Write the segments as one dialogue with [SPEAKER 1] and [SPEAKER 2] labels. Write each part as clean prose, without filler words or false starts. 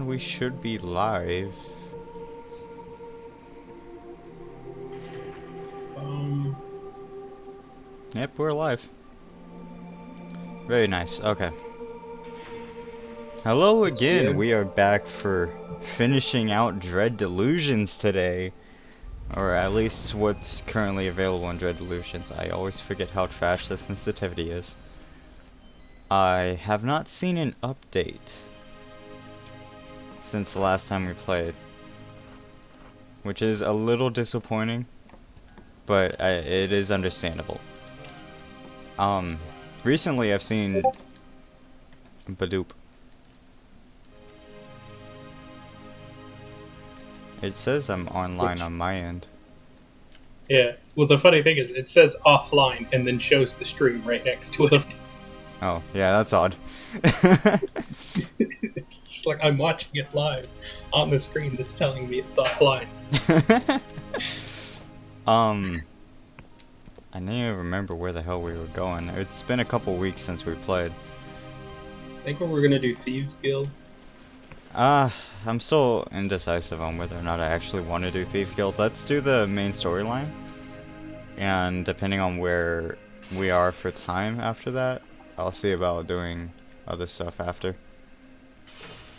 [SPEAKER 1] and we should be live. Yep, we're live. Very nice. Okay. Hello again. We are back for finishing out Dread Delusions today. Or at least what's currently available in Dread Delusions. I always forget how trash the sensitivity is. I have not seen an update since the last time we played, which is a little disappointing, but it is understandable. Recently I've seen Badoop. It says I'm online on my end.
[SPEAKER 2] Yeah. Well, the funny thing is, it says offline and then shows the stream right next to it.
[SPEAKER 1] Oh, yeah, that's odd.
[SPEAKER 2] It's like I'm watching it live on the screen that's telling me it's offline.
[SPEAKER 1] I don't even remember where the hell we were going. It's been a couple weeks since we played.
[SPEAKER 2] I think we're gonna do Thieves Guild.
[SPEAKER 1] I'm still indecisive on whether or not I actually want to do Thieves Guild. Let's do the main storyline. And depending on where we are for time after that, I'll see about doing other stuff after.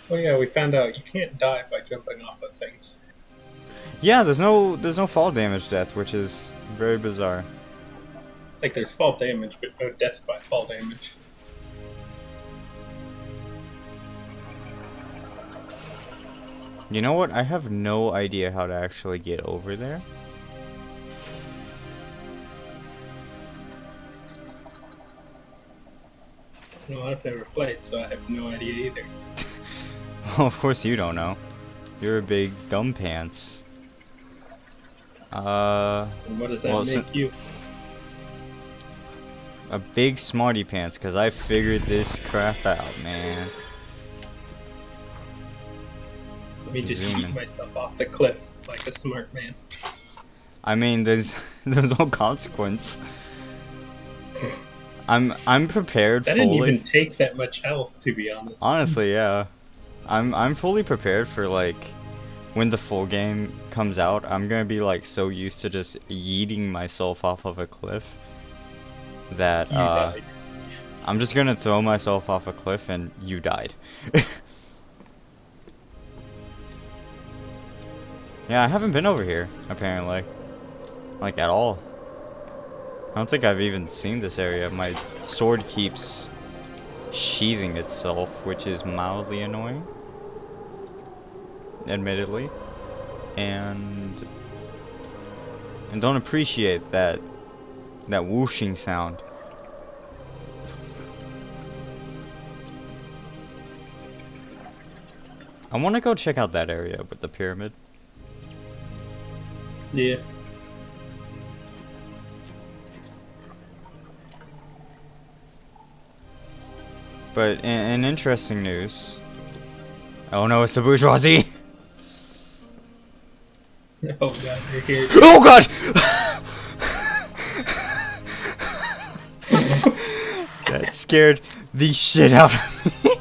[SPEAKER 2] Oh yeah, we found out you can't die by jumping off of things.
[SPEAKER 1] Yeah, there's no fall damage death, which is very bizarre.
[SPEAKER 2] Like there's fall damage, but no death by fall damage.
[SPEAKER 1] You know what? I have no idea how to actually get over there.
[SPEAKER 2] No, I've never played, so I have no idea either.
[SPEAKER 1] Well, of course you don't know. You're a big dumb pants.
[SPEAKER 2] And what does that make you?
[SPEAKER 1] A big smarty pants, because I figured this crap out, man.
[SPEAKER 2] Let me just shoot myself off the cliff like a smart man.
[SPEAKER 1] I mean, there's no consequence. I'm prepared
[SPEAKER 2] that
[SPEAKER 1] fully.
[SPEAKER 2] Didn't even take that much health, to be honest.
[SPEAKER 1] Honestly, yeah. I'm fully prepared for, like, when the full game comes out. I'm gonna be, like, so used to just yeeting myself off of a cliff that I'm just gonna throw myself off a cliff and you died. Yeah, I haven't been over here, apparently. Like, at all. I don't think I've even seen this area. My sword keeps sheathing itself, which is mildly annoying. Admittedly. And don't appreciate that whooshing sound. I want to go check out that area with the pyramid.
[SPEAKER 2] Yeah.
[SPEAKER 1] But in interesting news... Oh no, it's the bourgeoisie!
[SPEAKER 2] Oh god, they're here.
[SPEAKER 1] Oh god! That scared the shit out of me.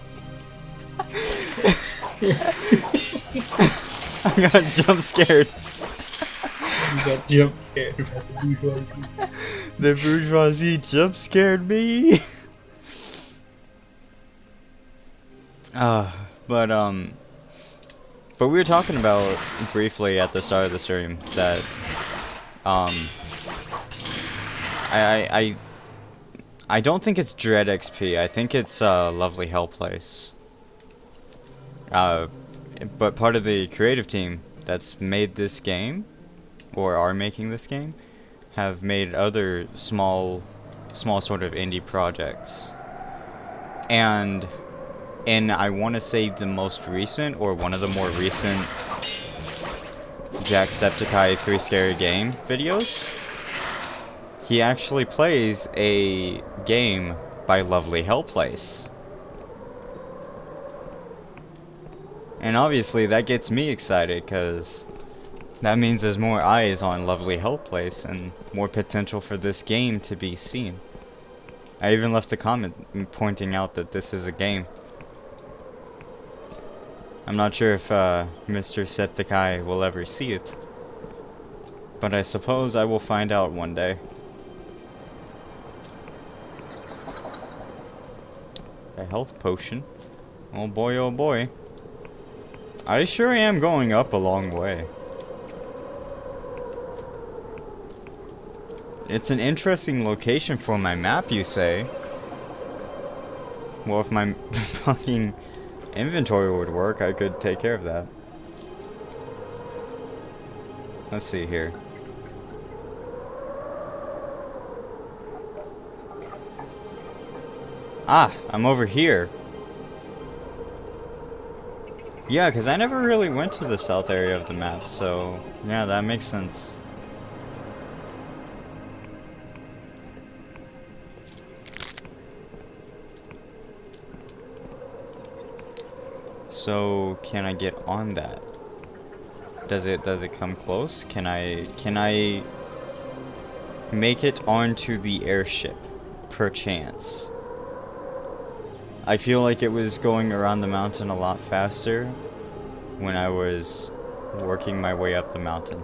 [SPEAKER 1] I got jump scared.
[SPEAKER 2] You got jump scared by the bourgeoisie.
[SPEAKER 1] The bourgeoisie jump scared me. But we were talking about briefly at the start of the stream that I don't think it's Dread XP. I think it's Lovely Hell Place. But part of the creative team that's made this game, or are making this game, have made other small sort of indie projects. And in, I want to say, the most recent, or one of the more recent Jacksepticeye 3 Scary Game videos, he actually plays a game by Lovely Hell Place. And obviously that gets me excited, because that means there's more eyes on Lovely Hell Place and more potential for this game to be seen. I even left a comment pointing out that this is a game. I'm not sure if Mr. Septiceye will ever see it, but I suppose I will find out one day. A health potion. Oh boy, oh boy. I sure am going up a long way. It's an interesting location for my map, you say? Well, if my fucking inventory would work, I could take care of that. Let's see here. Ah, I'm over here. Yeah, because I never really went to the south area of the map, so yeah, that makes sense. So, can I get on that? Does it come close? Can I make it onto the airship, perchance? I feel like it was going around the mountain a lot faster when I was working my way up the mountain.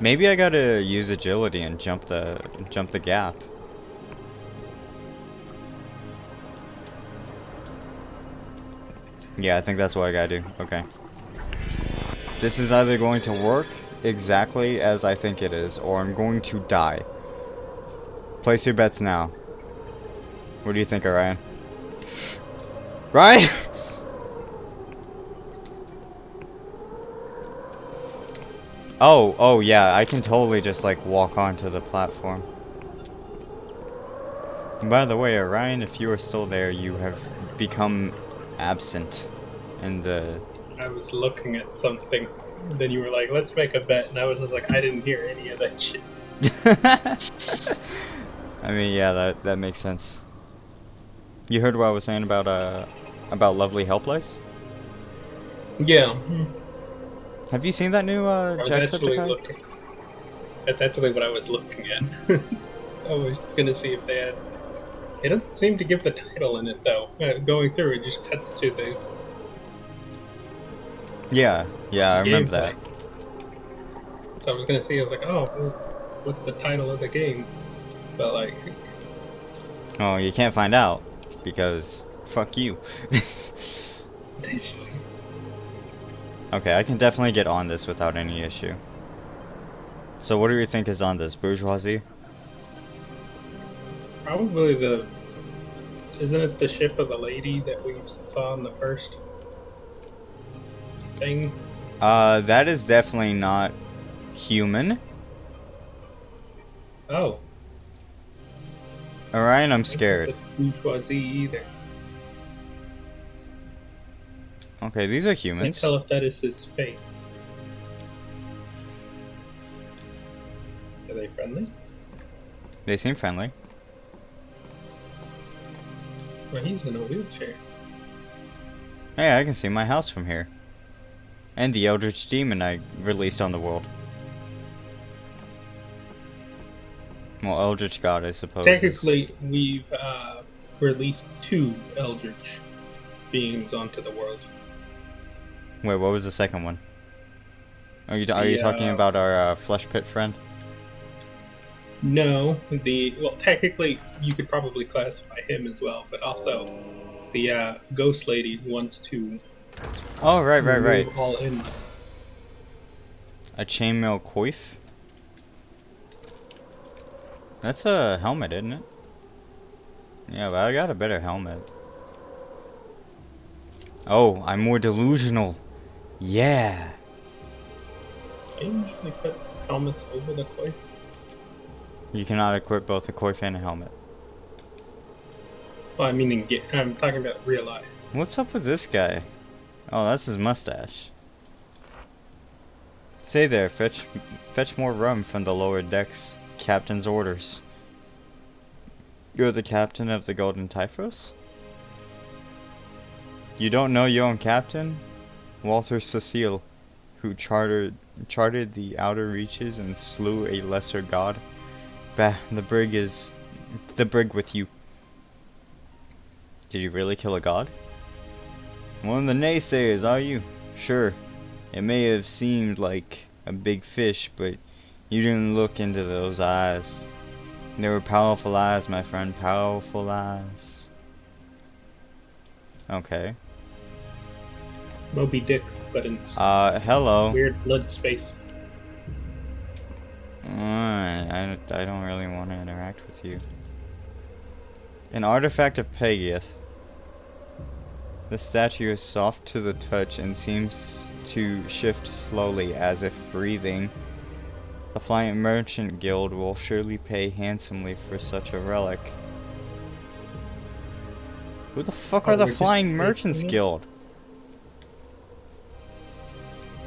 [SPEAKER 1] Maybe I gotta use agility and jump the gap. Yeah, I think that's what I gotta do. Okay. This is either going to work exactly as I think it is, or I'm going to die. Place your bets now. What do you think, Orion? Ryan? Oh yeah, I can totally just like walk onto the platform. And by the way, Orion, if you are still there, you have become absent in the...
[SPEAKER 2] I was looking at something, and then you were like, let's make a bet, and I was just like, I didn't hear any of that shit.
[SPEAKER 1] I mean, yeah, that makes sense. You heard what I was saying about Lovely Helpless?
[SPEAKER 2] Yeah.
[SPEAKER 1] Have you seen that new Jacksepticeye?
[SPEAKER 2] That's actually what I was looking at. I was gonna see if they had. It doesn't seem to give the title in it though. Going through, it just cuts to the.
[SPEAKER 1] Yeah, I remember that.
[SPEAKER 2] So I was gonna see. I was like, oh, what's the title of the game? But like.
[SPEAKER 1] Oh, you can't find out because fuck you. Okay, I can definitely get on this without any issue. So what do you think is on this? Bourgeoisie?
[SPEAKER 2] Probably the. Isn't it the ship of the lady that we saw in the first thing?
[SPEAKER 1] That is definitely not human.
[SPEAKER 2] Oh.
[SPEAKER 1] Orion, I'm scared.
[SPEAKER 2] Bourgeoisie either.
[SPEAKER 1] Okay, these are
[SPEAKER 2] Can't
[SPEAKER 1] humans.
[SPEAKER 2] tell if that is his face. Are they friendly?
[SPEAKER 1] They seem friendly.
[SPEAKER 2] Well, he's in a wheelchair.
[SPEAKER 1] Hey, I can see my house from here. And the Eldritch Demon I released on the world. Well, Eldritch God, I suppose.
[SPEAKER 2] Technically, we've released 2 Eldritch beings onto the world.
[SPEAKER 1] Wait, what was the second one? Are you talking about our flesh pit friend?
[SPEAKER 2] No, well, technically, you could probably classify him as well, but also the ghost lady wants to.
[SPEAKER 1] Oh, right.
[SPEAKER 2] remove all endless.
[SPEAKER 1] A chainmail coif? That's a helmet, isn't it? Yeah, but I got a better helmet. Oh, I'm more delusional. Yeah.
[SPEAKER 2] I usually put helmets over the coif.
[SPEAKER 1] You cannot equip both a coif and a helmet.
[SPEAKER 2] Well, I mean, I'm talking about real life.
[SPEAKER 1] What's up with this guy? Oh, that's his mustache. Say there, fetch more rum from the lower decks. Captain's orders. You're the captain of the Golden Typhus? You don't know your own captain? Walter Cecile, who charted the outer reaches and slew a lesser god. Bah, the brig with you. Did you really kill a god? One of the naysayers, are you? Sure, it may have seemed like a big fish, but you didn't look into those eyes. They were powerful eyes, my friend, powerful eyes. Okay.
[SPEAKER 2] Moby Dick, but in
[SPEAKER 1] Hello.
[SPEAKER 2] weird blood space.
[SPEAKER 1] I don't really want to interact with you. An artifact of Pegath. The statue is soft to the touch and seems to shift slowly as if breathing. The Flying Merchant Guild will surely pay handsomely for such a relic. Who the fuck are the
[SPEAKER 2] we're just
[SPEAKER 1] Flying Merchants
[SPEAKER 2] taking it?
[SPEAKER 1] Guild?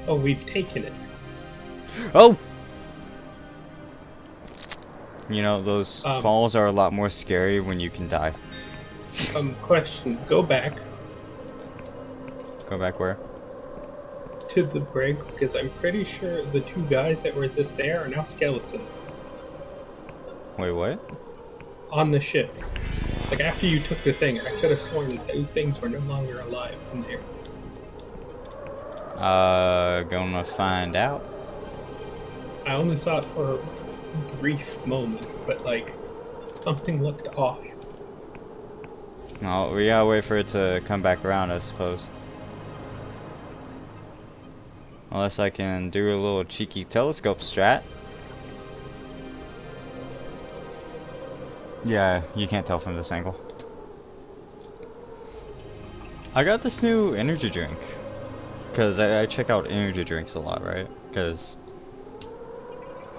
[SPEAKER 2] Oh, we've taken it.
[SPEAKER 1] Oh! You know, those
[SPEAKER 2] Um,
[SPEAKER 1] falls are a lot more scary when you can die.
[SPEAKER 2] Question. Go back
[SPEAKER 1] Go back where?
[SPEAKER 2] to the brig, because I'm pretty sure the two guys that were just there are now skeletons
[SPEAKER 1] Wait, what?
[SPEAKER 2] on the ship. Like, after you took the thing, I could have sworn that those things were no longer alive in there.
[SPEAKER 1] Gonna find out.
[SPEAKER 2] I only saw it for a brief moment, but, like, something looked off.
[SPEAKER 1] Well, we gotta wait for it to come back around, I suppose. Unless I can do a little cheeky telescope strat. Yeah, you can't tell from this angle. I got this new energy drink. Because I check out energy drinks a lot, right? Because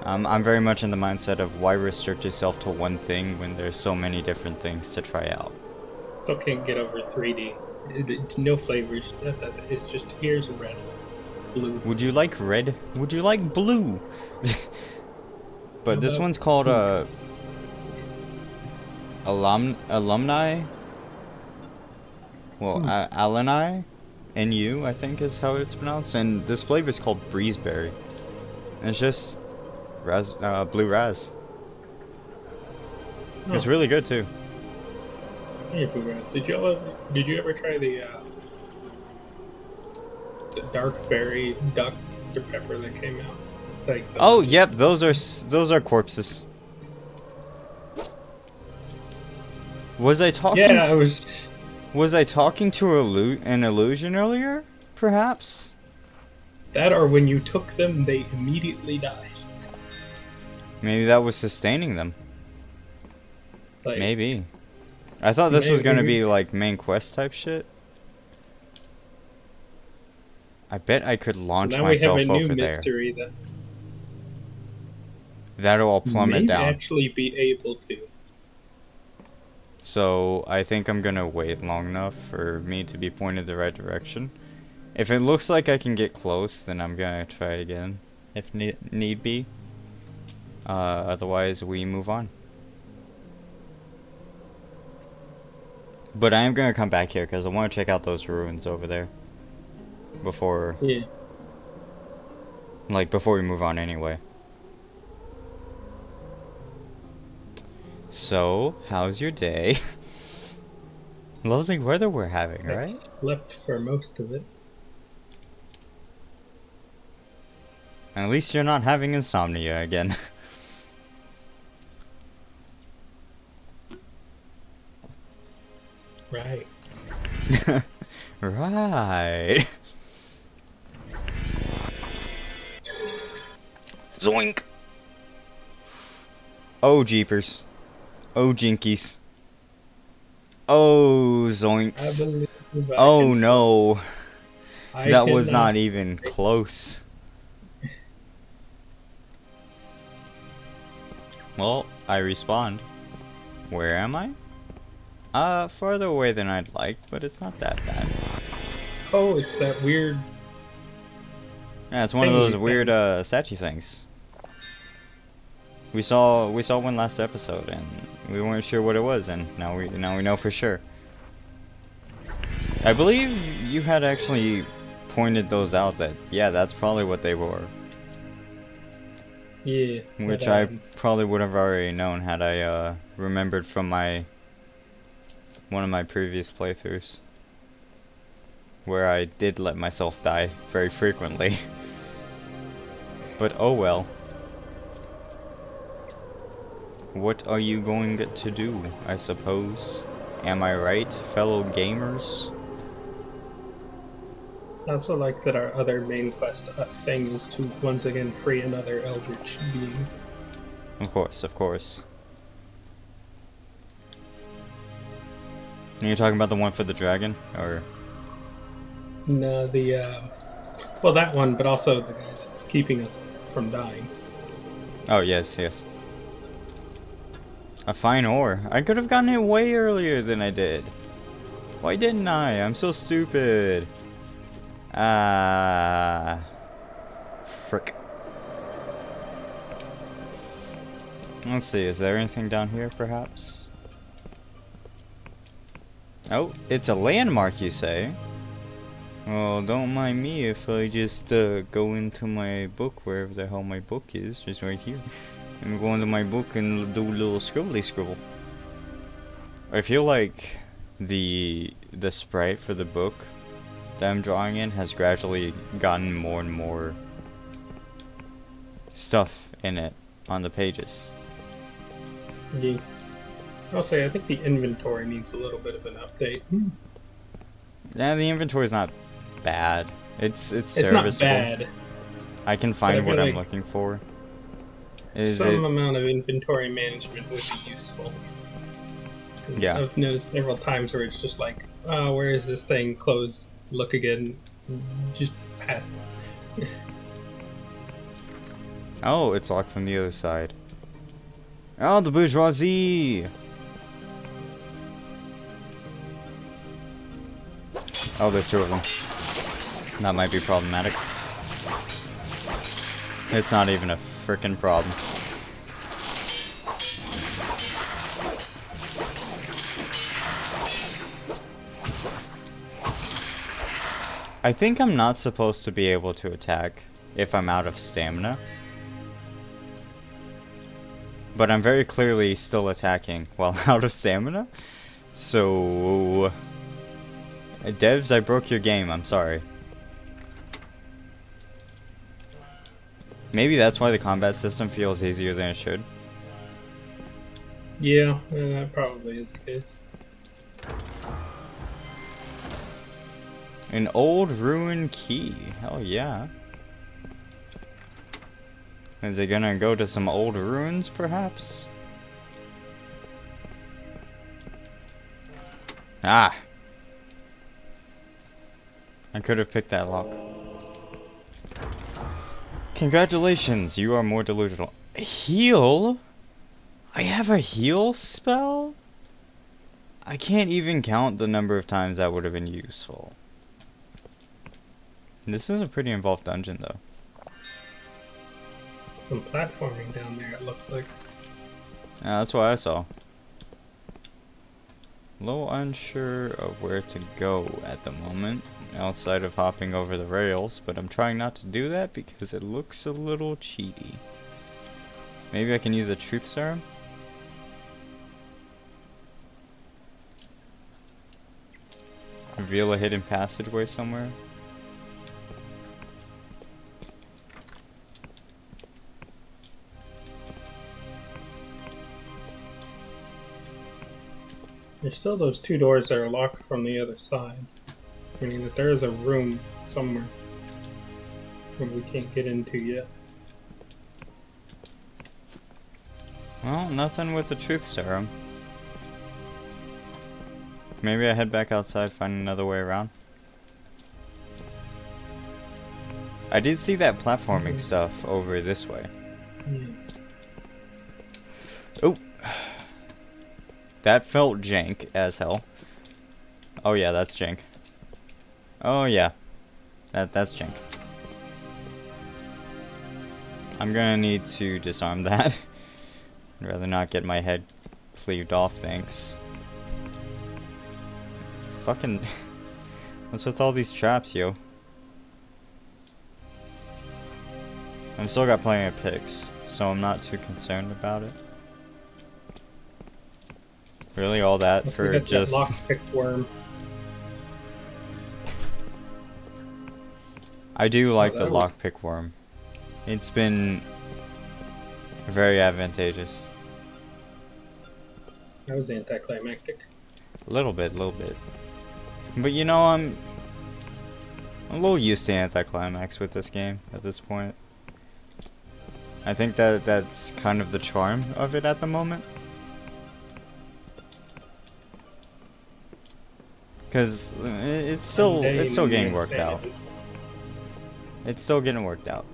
[SPEAKER 1] I'm very much in the mindset of why restrict yourself to one thing when there's so many different things to try out.
[SPEAKER 2] Still can't get over 3D. No flavors. It's just here's red, blue.
[SPEAKER 1] Would you like red? Would you like blue? But this one's called alumni. Well, alumni, NU I think is how it's pronounced, and this flavor is called breezeberry. And it's just blue raz. It's really good too.
[SPEAKER 2] Hey, blue red. Did you ever try the dark berry Dr. Pepper that came out? Like
[SPEAKER 1] Oh, yep, those are corpses. Was I talking?
[SPEAKER 2] Yeah, I was.
[SPEAKER 1] Was I talking to an illusion earlier? Perhaps.
[SPEAKER 2] That or when you took them, they immediately died.
[SPEAKER 1] Maybe that was sustaining them.
[SPEAKER 2] Like,
[SPEAKER 1] Maybe. I thought this was gonna
[SPEAKER 2] maybe.
[SPEAKER 1] be like main quest type shit. I bet I could launch
[SPEAKER 2] Now we have
[SPEAKER 1] myself
[SPEAKER 2] a new
[SPEAKER 1] over there.
[SPEAKER 2] mystery that
[SPEAKER 1] That'll all plummet
[SPEAKER 2] may
[SPEAKER 1] down.
[SPEAKER 2] actually be able to.
[SPEAKER 1] So I think I'm gonna wait long enough for me to be pointed the right direction. If it looks like I can get close, then I'm gonna try again, if need be. Otherwise, we move on. But I am gonna come back here because I want to check out those ruins over there before,
[SPEAKER 2] Yeah.
[SPEAKER 1] before we move on anyway. So, how's your day? Lovely weather we're having,
[SPEAKER 2] I
[SPEAKER 1] right?
[SPEAKER 2] slept for most of it.
[SPEAKER 1] At least you're not having insomnia again.
[SPEAKER 2] Right.
[SPEAKER 1] Right. Zoink! Oh, jeepers. Oh, jinkies. Oh,
[SPEAKER 2] I
[SPEAKER 1] zoinks.
[SPEAKER 2] believe I
[SPEAKER 1] Oh,
[SPEAKER 2] can-
[SPEAKER 1] no.
[SPEAKER 2] I
[SPEAKER 1] That was
[SPEAKER 2] cannot-
[SPEAKER 1] not even close. Well, I respawned. Where am I? Farther away than I'd like, but it's not that bad.
[SPEAKER 2] Oh, it's that weird.
[SPEAKER 1] Yeah, it's one of
[SPEAKER 2] Thing
[SPEAKER 1] those
[SPEAKER 2] we
[SPEAKER 1] weird statue things. We saw one last episode, and we weren't sure what it was, and now we know for sure. I believe you had actually pointed those out. That yeah, that's probably what they were.
[SPEAKER 2] Yeah.
[SPEAKER 1] Which
[SPEAKER 2] but,
[SPEAKER 1] I probably would have already known had I remembered from my one of my previous playthroughs, where I did let myself die very frequently. But oh well. What are you going to do, I suppose? Am I right, fellow gamers?
[SPEAKER 2] I also like that our other main quest thing is to once again free another eldritch being.
[SPEAKER 1] Of course, of course. Are you talking about the one for the dragon, or?
[SPEAKER 2] No, well, that one, but also the guy that's keeping us from dying.
[SPEAKER 1] Oh yes, yes. A fine ore. I could have gotten it way earlier than I did. Why didn't I? I'm so stupid. Ah. Frick. Let's see, is there anything down here, perhaps? Oh, it's a landmark, you say? Well, don't mind me if I just go into my book, wherever the hell my book is, just right here. And go into my book and do a little scribbly scribble. I feel like the sprite for the book that I'm drawing in has gradually gotten more and more stuff in it on the pages.
[SPEAKER 2] Yeah. I'll say I think the inventory needs a little bit of an update.
[SPEAKER 1] Yeah, the inventory is not bad. It's serviceable.
[SPEAKER 2] Not bad.
[SPEAKER 1] I can find what I'm
[SPEAKER 2] like
[SPEAKER 1] looking for.
[SPEAKER 2] some amount of inventory management would be useful.
[SPEAKER 1] Yeah.
[SPEAKER 2] I've noticed several times where it's just like, oh, where is this thing? Close, look again, just pat.
[SPEAKER 1] Oh, it's locked from the other side. Oh, the bourgeoisie! Oh, there's two of them. That might be problematic. It's not even a frickin' problem. I think I'm not supposed to be able to attack if I'm out of stamina. But I'm very clearly still attacking while out of stamina. So... devs, I broke your game, I'm sorry. Maybe that's why the combat system feels easier than it should.
[SPEAKER 2] Yeah, that probably is the case.
[SPEAKER 1] An old ruined key. Hell yeah. Is it gonna go to some old ruins, perhaps? Ah! I could have picked that lock. Congratulations, you are more delusional. Heal? I have a heal spell? I can't even count the number of times that would have been useful. This is a pretty involved dungeon, though.
[SPEAKER 2] Some platforming down there, it looks like.
[SPEAKER 1] Yeah, that's what I saw. A little unsure of where to go at the moment, outside of hopping over the rails, but I'm trying not to do that because it looks a little cheaty. Maybe I can use a truth serum? Reveal a hidden passageway somewhere?
[SPEAKER 2] There's still those two doors that are locked from the other side. Meaning that there is a room somewhere that we can't get into yet.
[SPEAKER 1] Well, nothing with the truth serum. Maybe I head back outside, find another way around. I did see that platforming stuff over this way.
[SPEAKER 2] Yeah.
[SPEAKER 1] Oh! That felt jank as hell. Oh yeah, that's jank. Oh yeah. That's jank. I'm gonna need to disarm that. I'd rather not get my head cleaved off, thanks. Fucking... What's with all these traps, yo? I've still got plenty of picks, so I'm not too concerned about it. Really, all that
[SPEAKER 2] Once we
[SPEAKER 1] for
[SPEAKER 2] hit that
[SPEAKER 1] just...
[SPEAKER 2] lockpick worm.
[SPEAKER 1] I do like the
[SPEAKER 2] That was,
[SPEAKER 1] lockpick worm. It's been very advantageous.
[SPEAKER 2] that was anticlimactic.
[SPEAKER 1] A little bit, a little bit. But you know, I'm a little used to anticlimax with this game at this point. I think that's kind of the charm of it at the moment. Because it's still getting worked out. It's still getting worked out.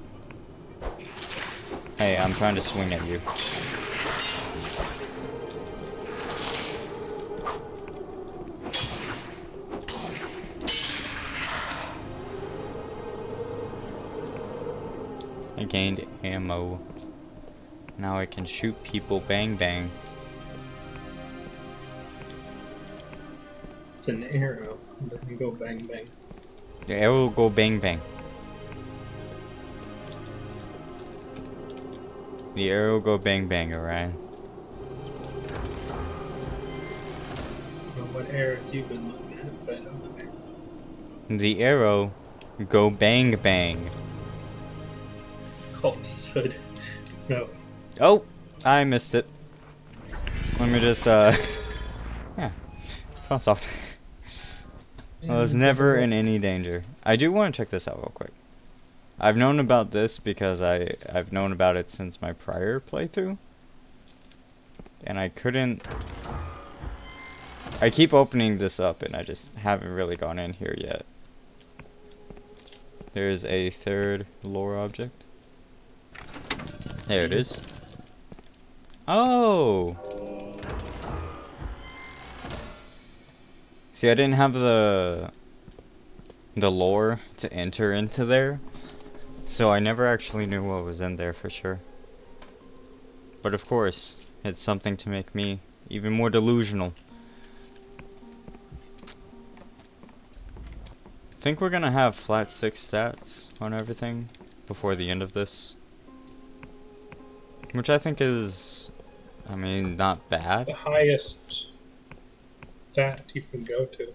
[SPEAKER 1] Hey, I'm trying to swing at you. I gained ammo. Now I can shoot people. Bang bang.
[SPEAKER 2] It's an arrow. It doesn't go bang bang.
[SPEAKER 1] The arrow will go bang bang. The arrow go bang bang, alright?
[SPEAKER 2] I don't know what arrows you've been looking at, but okay.
[SPEAKER 1] The arrow go bang bang.
[SPEAKER 2] Cultisthood. No.
[SPEAKER 1] Oh, I missed it. Let me just yeah, fun soft. I was never in any danger. I do want to check this out real quick. I've known about this because I've known about it since my prior playthrough. And I couldn't... I keep opening this up and I just haven't really gone in here yet. There's a third lore object. There it is. Oh! See, I didn't have the lore to enter into there, so I never actually knew what was in there for sure. But of course, it's something to make me even more delusional. I think we're gonna have flat 6 stats on everything before the end of this. Which I think is, I mean, not bad.
[SPEAKER 2] The highest stat you can go to.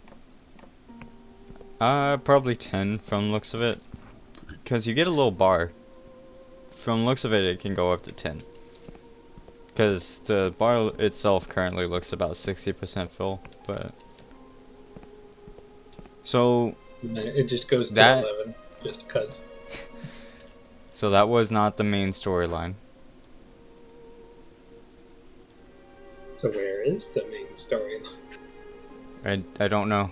[SPEAKER 1] Probably 10 from looks of it. Because you get a little bar. From looks of it, it can go up to 10. Because the bar itself currently looks about 60% full, but... So...
[SPEAKER 2] And then it just goes to
[SPEAKER 1] that,
[SPEAKER 2] 11, just cuz.
[SPEAKER 1] So that was not the main storyline.
[SPEAKER 2] So where is the main storyline?
[SPEAKER 1] I don't know.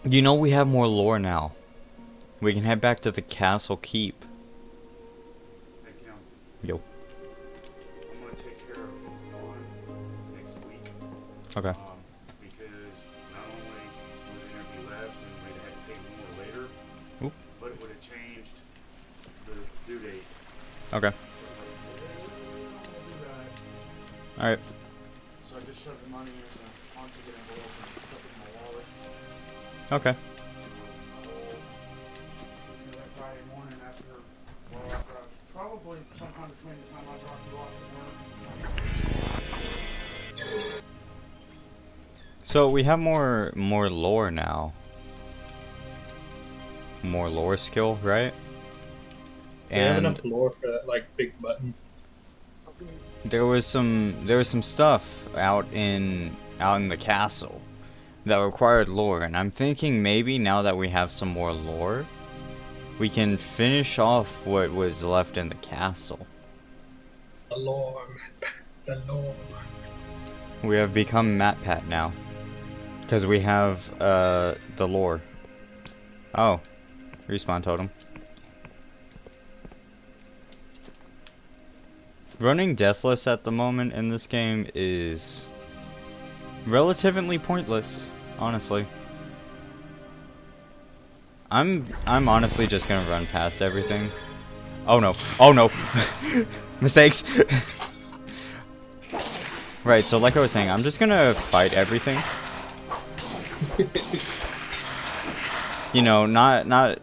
[SPEAKER 1] You know, we have more lore now. We can head back to the castle keep.
[SPEAKER 3] Hey, Cant.
[SPEAKER 1] Yo.
[SPEAKER 3] I'm gonna take care of one next week.
[SPEAKER 1] Okay.
[SPEAKER 3] Because not only was it gonna be less and we'd have to pay more later,
[SPEAKER 1] Oop.
[SPEAKER 3] but it would have changed the due date.
[SPEAKER 1] Okay. Alright.
[SPEAKER 3] So I just shoved the money in the on-ticket envelope and stuck it in my wallet.
[SPEAKER 1] Okay.
[SPEAKER 3] That Friday morning after, probably sometime between the time I dropped you off at work.
[SPEAKER 1] So we have more lore now. More lore skill, right?
[SPEAKER 2] They have
[SPEAKER 1] And
[SPEAKER 2] enough lore for that, like, big button.
[SPEAKER 1] there was some stuff out in the castle that required lore, and I'm thinking maybe now that we have some more lore, we can finish off what was left in the castle.
[SPEAKER 2] The lore, the lore.
[SPEAKER 1] We have become MatPat now. Because we have, the lore. Oh. Respawn totem. Running Deathless at the moment in this game is relatively pointless, honestly. I'm honestly just gonna run past everything. Oh no. Oh no. Mistakes. Right, so like I was saying, I'm just gonna fight everything. You know, not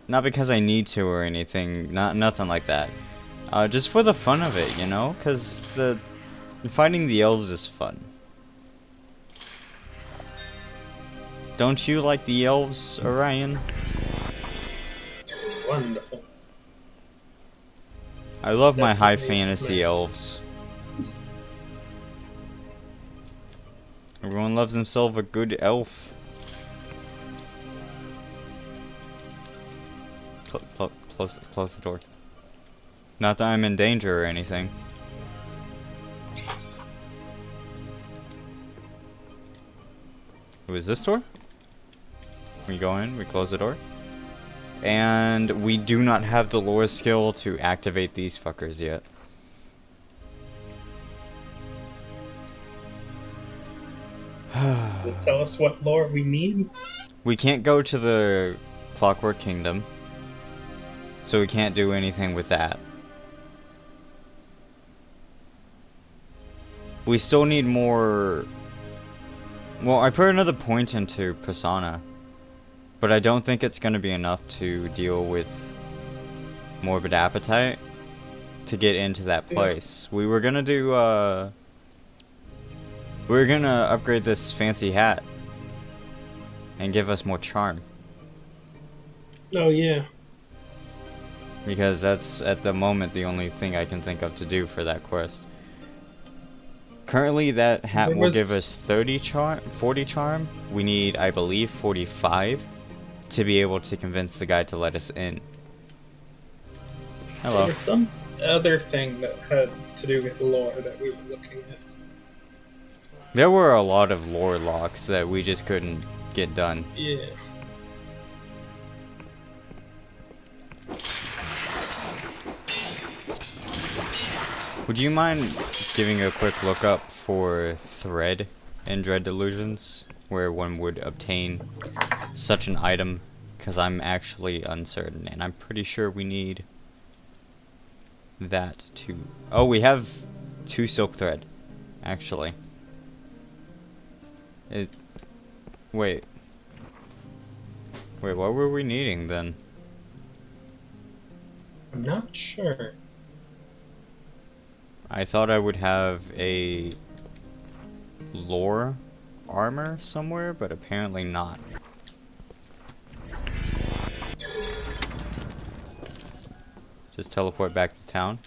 [SPEAKER 1] not because I need to or anything, nothing like that. Just for the fun of it, you know? Because fighting the elves is fun. Don't you like the elves, Orion?
[SPEAKER 2] Wonderful.
[SPEAKER 1] I love my high
[SPEAKER 2] Definitely
[SPEAKER 1] fantasy
[SPEAKER 2] my-
[SPEAKER 1] elves. Everyone loves himself a good elf. Close the door. Not that I'm in danger or anything. Who is this door? We go in, we close the door. And we do not have the lore skill to activate these fuckers yet.
[SPEAKER 2] Tell us what lore we need.
[SPEAKER 1] We can't go to the Clockwork Kingdom, so we can't do anything with that. We still need more... Well, I put another point into Persona, but I don't think it's going to be enough to deal with Morbid Appetite to get into that place. We were going to do, we were going to upgrade this fancy hat and give us more charm.
[SPEAKER 2] Oh yeah.
[SPEAKER 1] Because that's, at the moment, the only thing I can think of to do for that quest. Currently, that hat will give us 40 charm. We need, I believe, 45 to be able to convince the guy to let us in.
[SPEAKER 2] There
[SPEAKER 1] Hello.
[SPEAKER 2] was some other thing that had to do with lore that we were looking at.
[SPEAKER 1] There were a lot of lore locks that we just couldn't get done.
[SPEAKER 2] Yeah.
[SPEAKER 1] Would you mind giving a quick look up for Thread in Dread Delusions, where one would obtain such an item? Because I'm actually uncertain, and I'm pretty sure we need that to... Oh, we have 2 silk thread, actually. Wait, what were we needing then?
[SPEAKER 2] I'm not sure.
[SPEAKER 1] I thought I would have a lore armor somewhere, but apparently not. Just teleport back to town.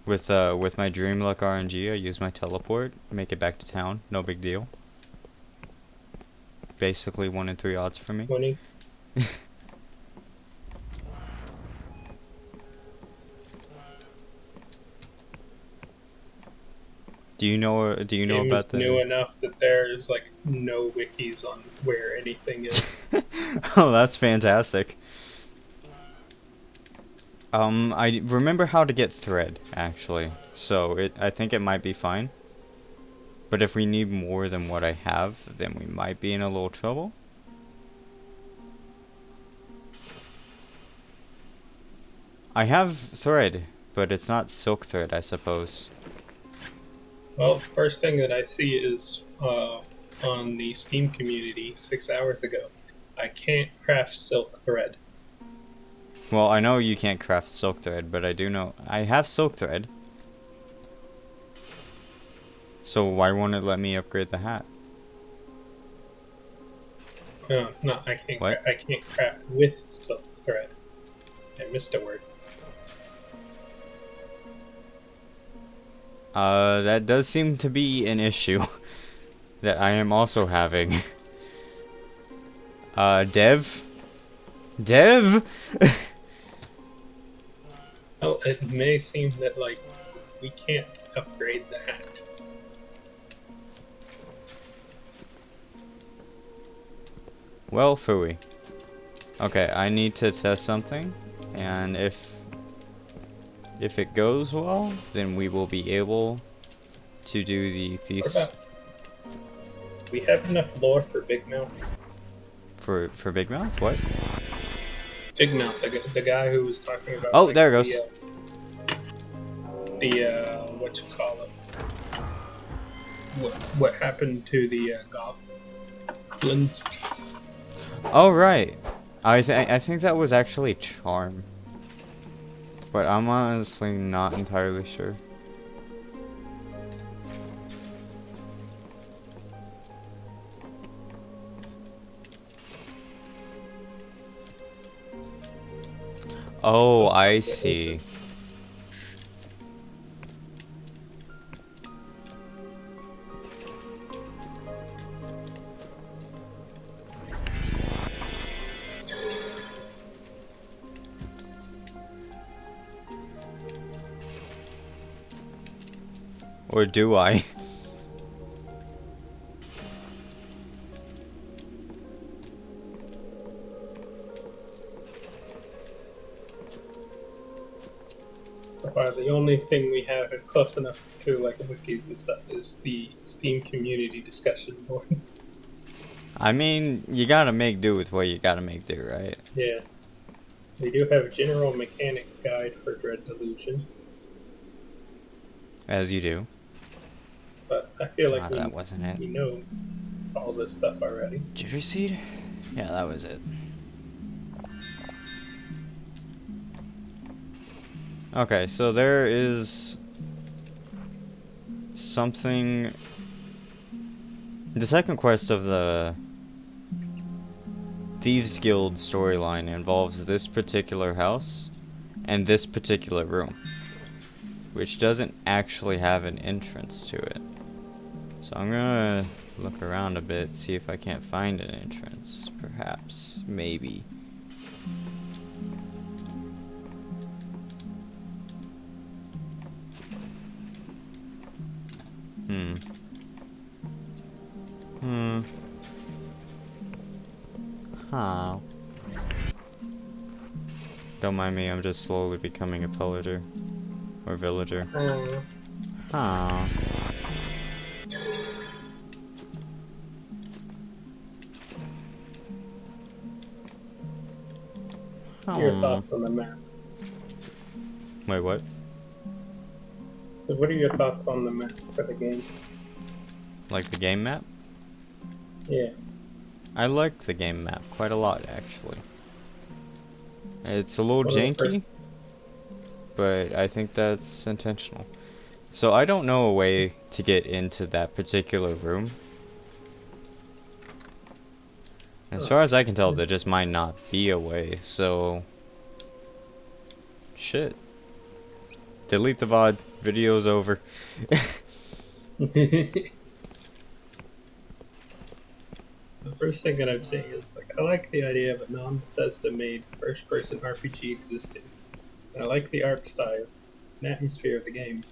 [SPEAKER 1] With my Dream Luck RNG, I use my teleport, make it back to town, no big deal. Basically 1 in 3 odds for me.
[SPEAKER 2] 20.
[SPEAKER 1] Do you know
[SPEAKER 2] Game
[SPEAKER 1] about
[SPEAKER 2] is
[SPEAKER 1] the...
[SPEAKER 2] new enough that there's like no wikis on where anything is.
[SPEAKER 1] Oh, that's fantastic. I remember how to get thread, actually, so I think it might be fine. But if we need more than what I have, then we might be in a little trouble. I have thread, but it's not silk thread, I suppose.
[SPEAKER 2] Well, first thing that I see is on the Steam community 6 hours ago. I can't craft silk thread.
[SPEAKER 1] Well, I know you can't craft silk thread, but I do know I have silk thread. So why won't it let me upgrade the hat?
[SPEAKER 2] No, I can't.
[SPEAKER 1] What?
[SPEAKER 2] I can't craft with silk thread. I missed a word.
[SPEAKER 1] That does seem to be an issue that I am also having. Dev?
[SPEAKER 2] Oh, it may seem that like we can't upgrade the hat.
[SPEAKER 1] Well, phooey. Okay, I need to test something, and if it goes well, then we will be able to do the
[SPEAKER 2] What about? We have enough lore for Big Mouth.
[SPEAKER 1] for Big Mouth. What?
[SPEAKER 2] Big Mouth, the guy who was talking about.
[SPEAKER 1] Oh,
[SPEAKER 2] like,
[SPEAKER 1] there it goes.
[SPEAKER 2] What you call it? What happened to the goblins?
[SPEAKER 1] Oh, right. I think that was actually Charm. But I'm honestly not entirely sure. Oh, I see. Or do I?
[SPEAKER 2] The only thing we have is close enough to like wikis and stuff is the Steam community discussion board.
[SPEAKER 1] I mean, you gotta make do with what you gotta make do, right?
[SPEAKER 2] Yeah. We do have a general mechanic guide for Dread Delusion,
[SPEAKER 1] As you do.
[SPEAKER 2] but I feel like
[SPEAKER 1] Ah, that wasn't it.
[SPEAKER 2] we know all this stuff already.
[SPEAKER 1] Jiffy Seed? Yeah, that was it. Okay, so there is something. The second quest of the Thieves Guild storyline involves this particular house and this particular room, which doesn't actually have an entrance to it. So I'm gonna look around a bit, see if I can't find an entrance. Perhaps. Maybe. Huh. Don't mind me, I'm just slowly becoming a pillager. Or villager. Huh.
[SPEAKER 2] Your thoughts on the map?
[SPEAKER 1] Wait, what?
[SPEAKER 2] So what are your thoughts on the map for the game?
[SPEAKER 1] Like the game map?
[SPEAKER 2] Yeah.
[SPEAKER 1] I like the game map quite a lot, actually. It's a little
[SPEAKER 2] One of the
[SPEAKER 1] janky, but I think that's intentional. So I don't know a way to get into that particular room. As far as I can tell, there just might not be a way, so... Shit. Delete the VOD. Video's over.
[SPEAKER 2] The first thing that I'm saying is, like, I like the idea of a non-Bethesda-made first-person RPG existing. And I like the art style and atmosphere of the game.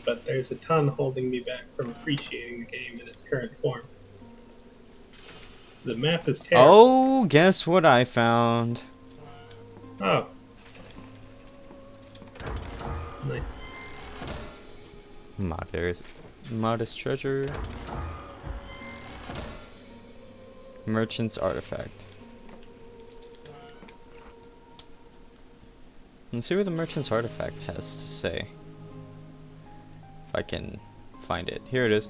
[SPEAKER 2] But there's a ton holding me back from appreciating the game in its current form. The map is terrible.
[SPEAKER 1] Oh, guess what I found?
[SPEAKER 2] Oh. Nice.
[SPEAKER 1] Modest treasure. Merchant's artifact. Let's see what the merchant's artifact has to say. If I can find it. Here it is.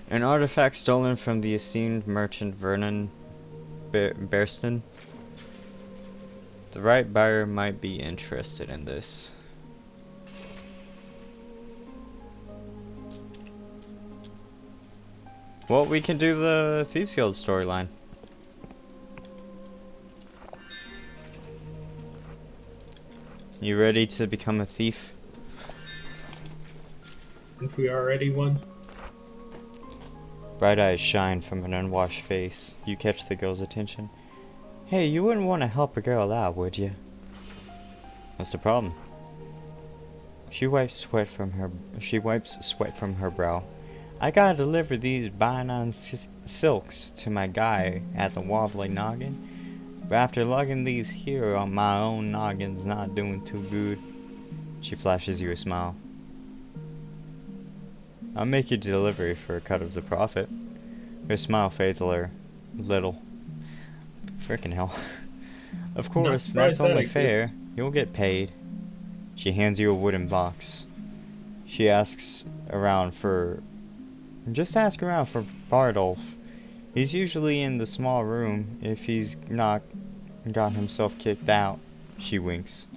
[SPEAKER 1] An artifact stolen from the esteemed merchant Vernon Bearston. The right buyer might be interested in this. Well, we can do the Thieves Guild storyline. You ready to become a thief?
[SPEAKER 2] Think we already won?
[SPEAKER 1] Bright eyes shine from an unwashed face. You catch the girl's attention. Hey, you wouldn't want to help a girl out, would you? What's the problem? She wipes sweat from her brow. I gotta deliver these bind-on silks to my guy at the Wobbly Noggin. But after lugging these here on my own noggin's not doing too good. She flashes you a smile. I'll make you delivery for a cut of the profit. Her smile fades a little. Frickin' hell. Of course, that's only fair. You'll get paid. She hands you a wooden box. She asks around for... Just ask around for Bardolph. He's usually in the small room if he's not got himself kicked out. She winks.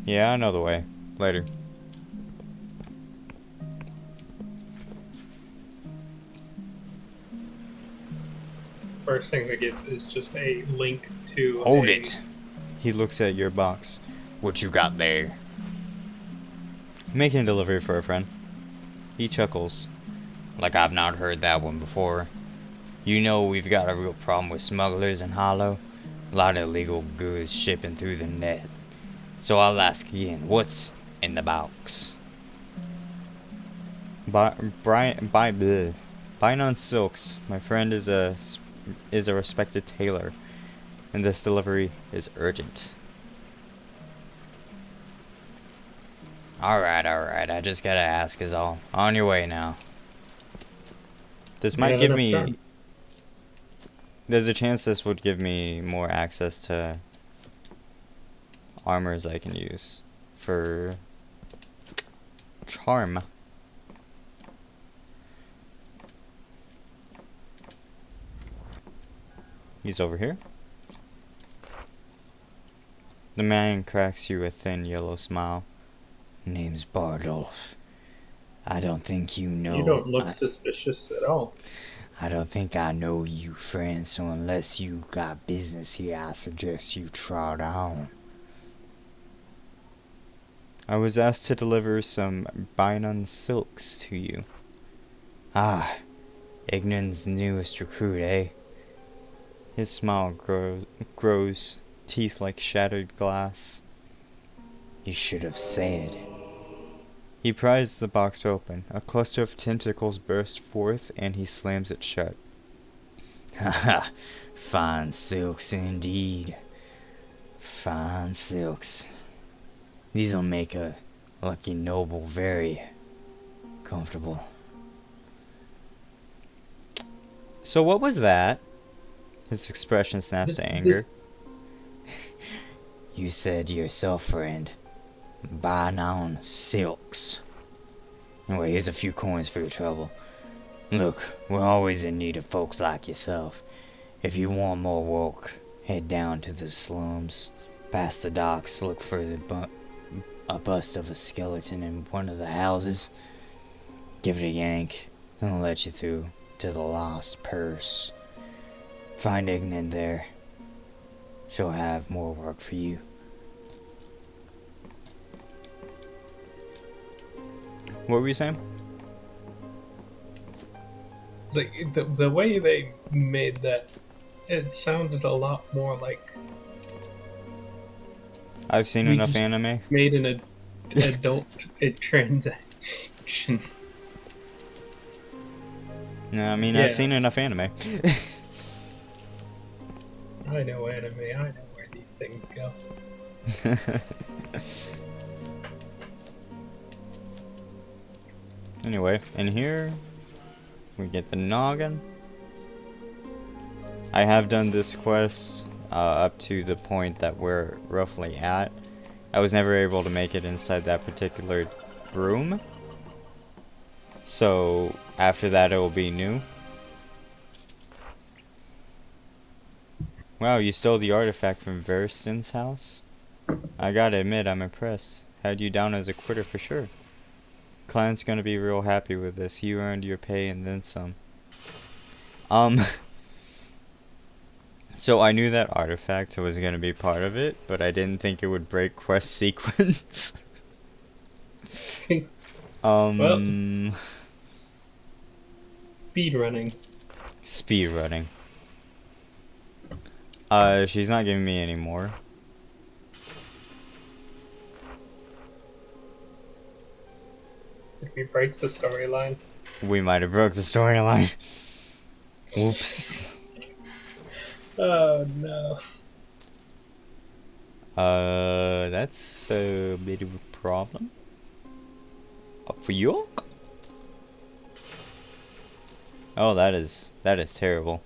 [SPEAKER 1] Yeah, I know the way. Later.
[SPEAKER 2] First thing that gets is just a link to
[SPEAKER 1] Hold
[SPEAKER 2] a...
[SPEAKER 1] it. He looks at your box. What you got there? Making a delivery for a friend. He chuckles. Like I've not heard that one before. You know we've got a real problem with smugglers in Hollow. A lot of illegal goods shipping through the net. So I'll ask again, what's in the box? Buying on silks. My friend is a respected tailor, and this delivery is urgent. Alright, I just gotta ask is all. On your way now. This might give me... There's a chance this would give me more access to armors I can use for charm. He's over here. The man cracks you a thin yellow smile. Name's Bardolph. I don't think you know.
[SPEAKER 2] You don't look suspicious at all.
[SPEAKER 1] I don't think I know you, friend, so unless you got business here, I suggest you trot on. I was asked to deliver some Bainan silks to you. Ah, Ignan's newest recruit, eh? His smile grows, teeth like shattered glass. You should have said. He pries the box open. A cluster of tentacles burst forth, and he slams it shut. Haha, fine silks indeed. Fine silks. These'll make a lucky noble very comfortable. So what was that? His expression snaps to anger. You said yourself, friend. Buy on silks. Anyway, here's a few coins for your trouble. Look, we're always in need of folks like yourself. If you want more work, head down to the slums, past the docks, look for a bust of a skeleton in one of the houses. Give it a yank, and I'll let you through to the lost purse. Find Ignan there. She'll have more work for you. What were you saying?
[SPEAKER 2] Like the way they made that, it sounded a lot more like
[SPEAKER 1] I've seen enough anime.
[SPEAKER 2] made an adult transaction.
[SPEAKER 1] No, I mean,
[SPEAKER 2] Yeah.
[SPEAKER 1] I've seen enough anime.
[SPEAKER 2] I know anime. I know where these things go.
[SPEAKER 1] Anyway, in here, we get the noggin. I have done this quest up to the point that we're roughly at. I was never able to make it inside that particular room. So, after that, it will be new. Wow, you stole the artifact from Veriston's house? I gotta admit, I'm impressed. Had you down as a quitter for sure. Client's gonna be real happy with this. You earned your pay and then some. So I knew that artifact was gonna be part of it, but I didn't think it would break quest sequence.
[SPEAKER 2] Well, speed running.
[SPEAKER 1] Speed running. She's not giving me any more.
[SPEAKER 2] Did we break the storyline?
[SPEAKER 1] We might have broke the storyline. Oops.
[SPEAKER 2] Oh no.
[SPEAKER 1] That's a bit of a problem. For you? Oh, that is terrible.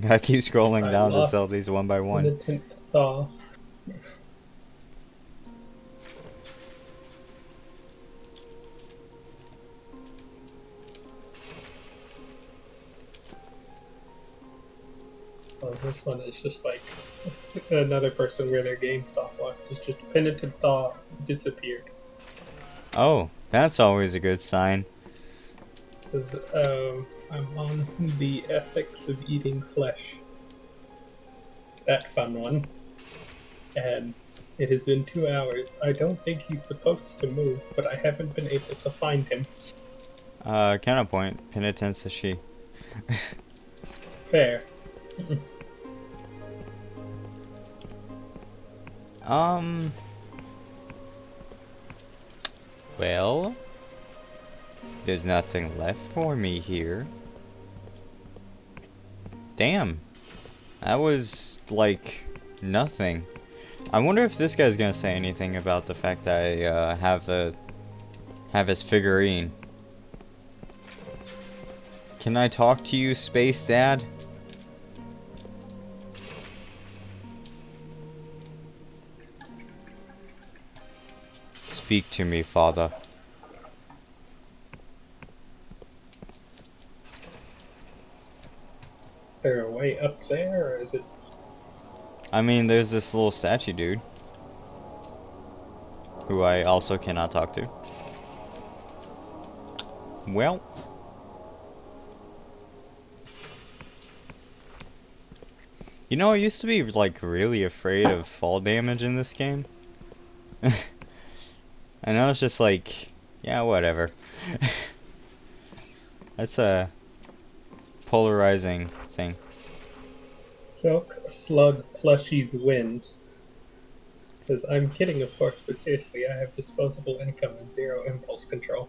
[SPEAKER 1] I keep scrolling down to sell these one by one.
[SPEAKER 2] Militant thaw. Well, this one is just like another person where their game soft locked is just penitent thaw disappeared.
[SPEAKER 1] Oh, that's always a good sign.
[SPEAKER 2] Says, I'm on the ethics of eating flesh. That fun one. And it has been 2 hours. I don't think he's supposed to move, but I haven't been able to find him.
[SPEAKER 1] Counterpoint. Penitence is she.
[SPEAKER 2] Fair.
[SPEAKER 1] Well, there's nothing left for me here. Damn. That was, like, nothing. I wonder if this guy's gonna say anything about the fact that I, have his figurine. Can I talk to you, Space Dad? Speak to me, Father.
[SPEAKER 2] They're way up there, or is it?
[SPEAKER 1] I mean, there's this little statue dude. Who I also cannot talk to. Well. You know, I used to be, like, really afraid of fall damage in this game. I know it's just like, yeah, whatever. That's a polarizing thing.
[SPEAKER 2] Silk Slug Plushies win. Says, I'm kidding, of course, but seriously, I have disposable income and zero impulse control.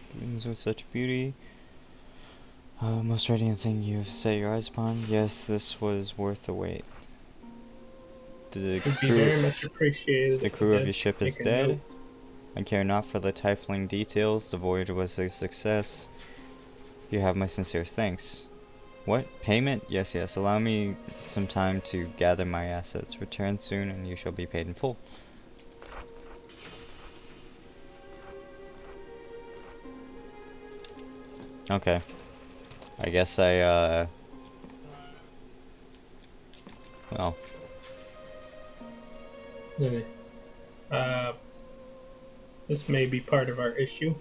[SPEAKER 1] Things with such beauty. Most radiant thing you've set your eyes upon. Yes, this was worth the wait.
[SPEAKER 2] Would be very much appreciated.
[SPEAKER 1] The crew of your ship is
[SPEAKER 2] Take a
[SPEAKER 1] dead.
[SPEAKER 2] note.
[SPEAKER 1] I care not for the trifling details. The voyage was a success. You have my sincerest thanks. What? Payment? Yes, yes. Allow me some time to gather my assets. Return soon and you shall be paid in full. Okay. I guess well.
[SPEAKER 2] Anyway, this may be part of our issue.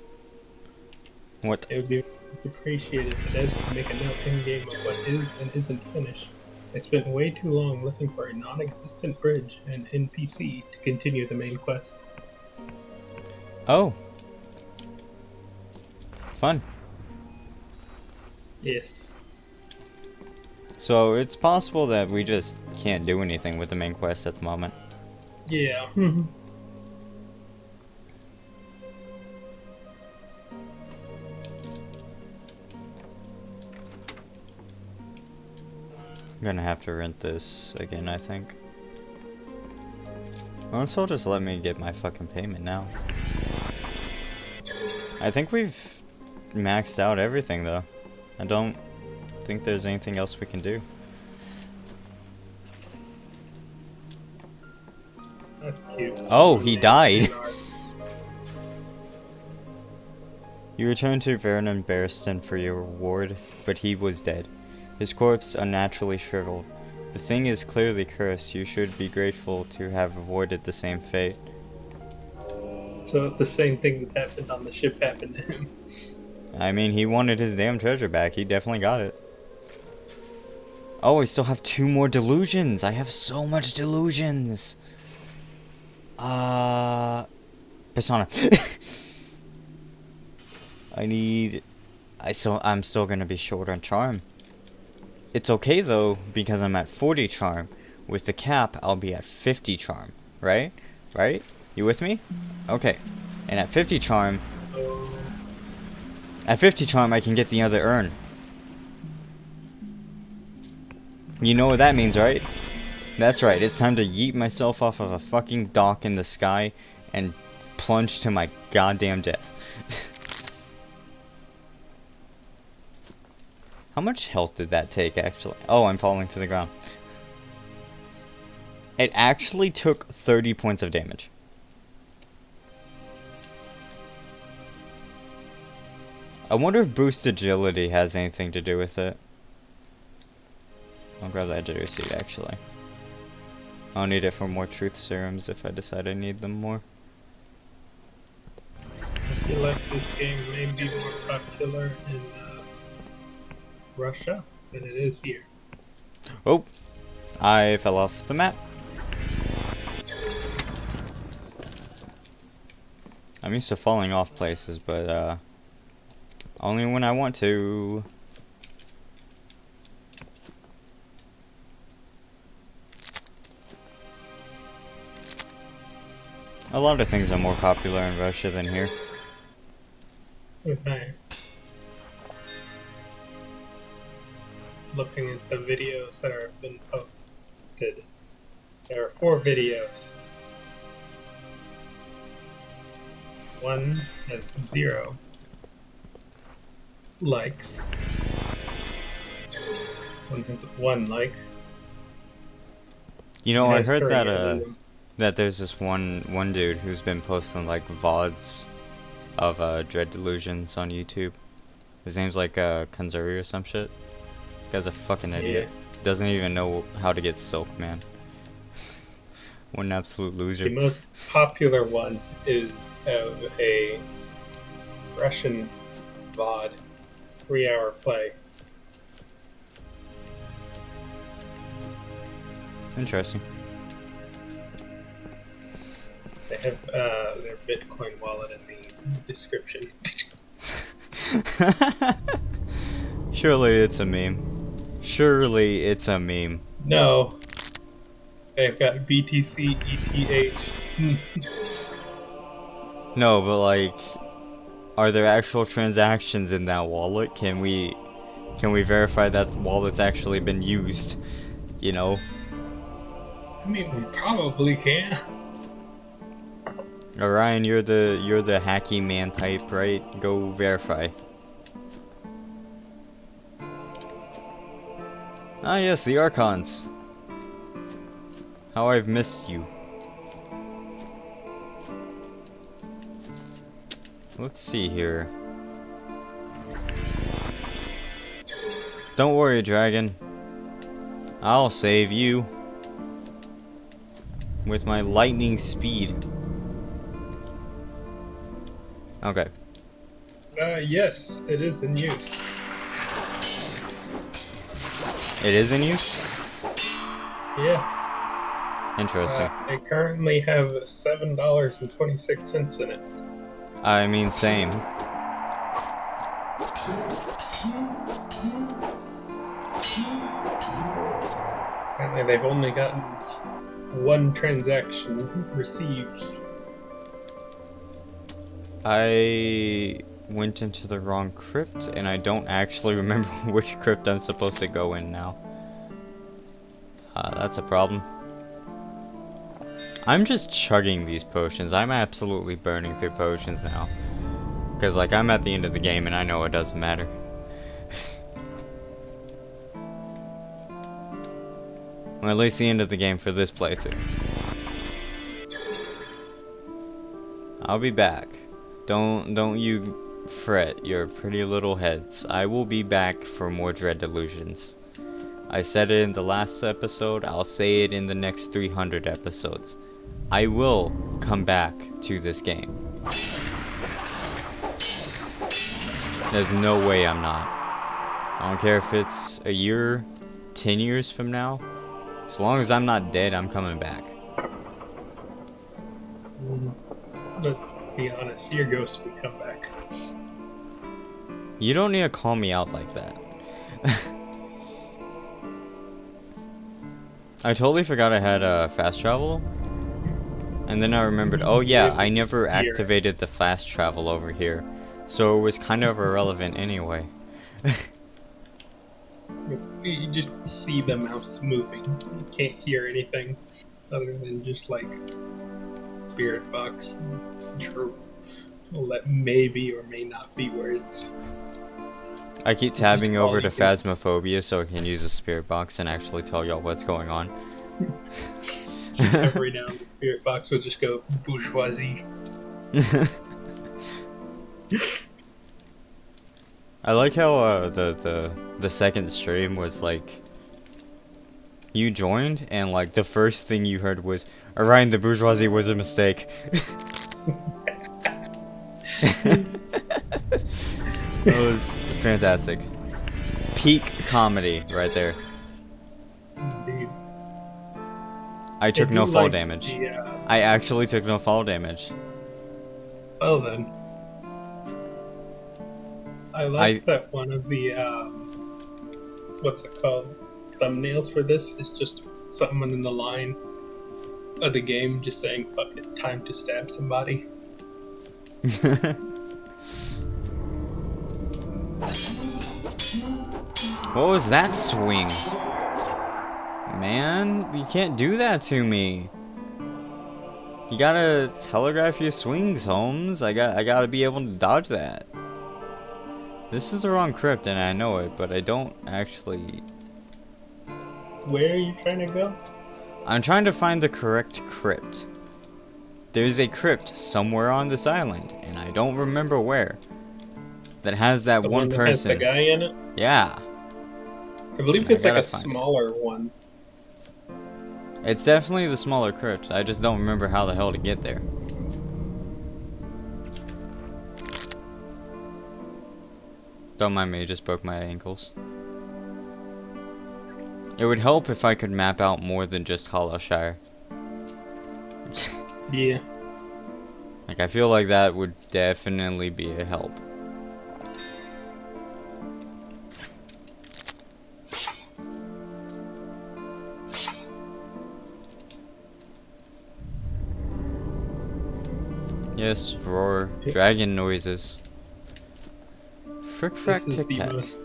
[SPEAKER 1] What?
[SPEAKER 2] It would be appreciated if Des could make a note in-game of what is and isn't finished. I spent way too long looking for a non-existent bridge and NPC to continue the main quest.
[SPEAKER 1] Oh. Fun.
[SPEAKER 2] Yes.
[SPEAKER 1] So it's possible that we just can't do anything with the main quest at the moment.
[SPEAKER 2] Yeah.
[SPEAKER 1] I'm gonna have to rent this again, I think. Well, this will just let me get my fucking payment now. I think we've maxed out everything, though. I don't think there's anything else we can do.
[SPEAKER 2] That's cute.
[SPEAKER 1] Oh, he died. You returned to Vernon Barriston for your reward, but he was dead. His corpse unnaturally shriveled. The thing is clearly cursed. You should be grateful to have avoided the same fate.
[SPEAKER 2] So the same thing that happened on the ship happened to him.
[SPEAKER 1] I mean, he wanted his damn treasure back. He definitely got it. Oh, I still have 2 more delusions. I have so much delusions. Persona. I'm still gonna be short on charm. It's okay though, because I'm at 40 charm. With the cap, I'll be at 50 charm. Right? Right? You with me? Okay. And at 50 charm, I can get the other urn. You know what that means, right? That's right, it's time to yeet myself off of a fucking dock in the sky and plunge to my goddamn death. How much health did that take, actually? Oh, I'm falling to the ground. It actually took 30 points of damage. I wonder if boost agility has anything to do with it. I'll grab the legendary seed actually. I'll need it for more truth serums if I decide I need them more.
[SPEAKER 2] I feel like this game may be more popular in Russia than it is here.
[SPEAKER 1] Oh, I fell off the map. I'm used to falling off places, but only when I want to. A lot of things are more popular in Russia than here.
[SPEAKER 2] Okay. Looking at the videos that have been posted, there are 4 videos. One has 0 likes. One has 1 like.
[SPEAKER 1] You know,
[SPEAKER 2] It
[SPEAKER 1] I
[SPEAKER 2] has
[SPEAKER 1] heard
[SPEAKER 2] 3
[SPEAKER 1] that
[SPEAKER 2] of them.
[SPEAKER 1] that there's this one dude who's been posting like VODs of Dread Delusions on YouTube. His name's like Kanzuri or some shit. Guy's a fucking idiot. Doesn't even know how to get silk, man. What an absolute loser.
[SPEAKER 2] The most popular one is of a Russian VOD 3-hour play.
[SPEAKER 1] Interesting.
[SPEAKER 2] They have their Bitcoin wallet in the description.
[SPEAKER 1] Surely it's a meme. Surely it's a meme.
[SPEAKER 2] No. They've got BTC, ETH.
[SPEAKER 1] No, but like, are there actual transactions in that wallet? Can we verify that wallet's actually been used? You know?
[SPEAKER 2] I mean, we probably can.
[SPEAKER 1] Orion, you're the hacky man type, right? Go verify. Ah yes, the Archons. How I've missed you. Let's see here. Don't worry, dragon. I'll save you. With my lightning speed. Okay.
[SPEAKER 2] Yes, it is in use.
[SPEAKER 1] It is in use?
[SPEAKER 2] Yeah.
[SPEAKER 1] Interesting.
[SPEAKER 2] I currently have $7.26 in it.
[SPEAKER 1] I mean, same.
[SPEAKER 2] Apparently they've only gotten 1 transaction received.
[SPEAKER 1] I went into the wrong crypt, and I don't actually remember which crypt I'm supposed to go in now. That's a problem. I'm just chugging these potions. I'm absolutely burning through potions now. Because, like, I'm at the end of the game, and I know it doesn't matter. Or at least the end of the game for this playthrough. I'll be back. Don't you fret your pretty little heads. I will be back for more Dread Delusions. I said it in the last episode, I'll say it in the next 300 episodes. I will come back to this game. There's no way I'm not. I don't care if it's a year, 10 years from now. As long as I'm not dead, I'm coming back.
[SPEAKER 2] Let's be honest, your ghost would come back.
[SPEAKER 1] You don't need to call me out like that. I totally forgot I had fast travel. And then I remembered, oh yeah, I never activated the fast travel over here. So it was kind of irrelevant anyway.
[SPEAKER 2] You just see the mouse moving. You can't hear anything other than just like spirit box. Well, that maybe or may not be words.
[SPEAKER 1] I keep tabbing over to Phasmophobia so I can use the spirit box and actually tell y'all what's going on.
[SPEAKER 2] Every now and then, the spirit box would just go bourgeoisie.
[SPEAKER 1] I like how the second stream was like you joined and like the first thing you heard was Orion the bourgeoisie was a mistake. That was fantastic. Peak comedy right there.
[SPEAKER 2] Dude.
[SPEAKER 1] I took no
[SPEAKER 2] do
[SPEAKER 1] fall
[SPEAKER 2] like
[SPEAKER 1] damage.
[SPEAKER 2] the,
[SPEAKER 1] I actually took no fall damage.
[SPEAKER 2] well then. I like that one of the, what's it called? Thumbnails for this is just someone in the line of the game just saying, fuck it, time to stab somebody.
[SPEAKER 1] What was that swing? Man, you can't do that to me. You gotta telegraph your swings, Holmes. I gotta be able to dodge that. This is the wrong crypt and I know it, but I don't actually...
[SPEAKER 2] Where are you trying to go?
[SPEAKER 1] I'm trying to find the correct crypt. There's a crypt somewhere on this island, and I don't remember where. That has that
[SPEAKER 2] The
[SPEAKER 1] one
[SPEAKER 2] that
[SPEAKER 1] person.
[SPEAKER 2] has the guy in it?
[SPEAKER 1] Yeah.
[SPEAKER 2] I believe
[SPEAKER 1] I
[SPEAKER 2] it's like
[SPEAKER 1] gotta
[SPEAKER 2] a
[SPEAKER 1] find it.
[SPEAKER 2] smaller one.
[SPEAKER 1] It's definitely the smaller crypt. I just don't remember how the hell to get there. Don't mind me, I just broke my ankles. It would help if I could map out more than just Hollowshire.
[SPEAKER 2] Yeah.
[SPEAKER 1] Like, I feel like that would definitely be a help. Yes, roar, dragon noises. Frick frack
[SPEAKER 2] This is
[SPEAKER 1] tic
[SPEAKER 2] the
[SPEAKER 1] tac.
[SPEAKER 2] most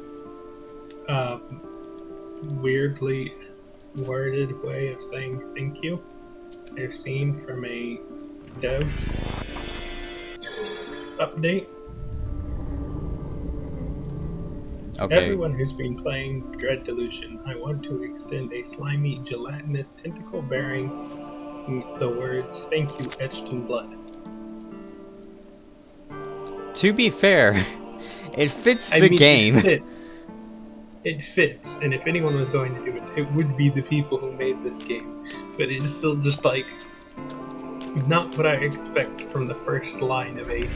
[SPEAKER 2] weirdly worded way of saying thank you I've seen from a dev update.
[SPEAKER 1] Okay.
[SPEAKER 2] Everyone who's been playing Dread Delusion, I want to extend a slimy, gelatinous tentacle bearing the words thank you etched in blood.
[SPEAKER 1] To be fair, it fits the game.
[SPEAKER 2] It fits, and if anyone was going to do it, it would be the people who made this game. But it is still just like not what I expect from the first line of a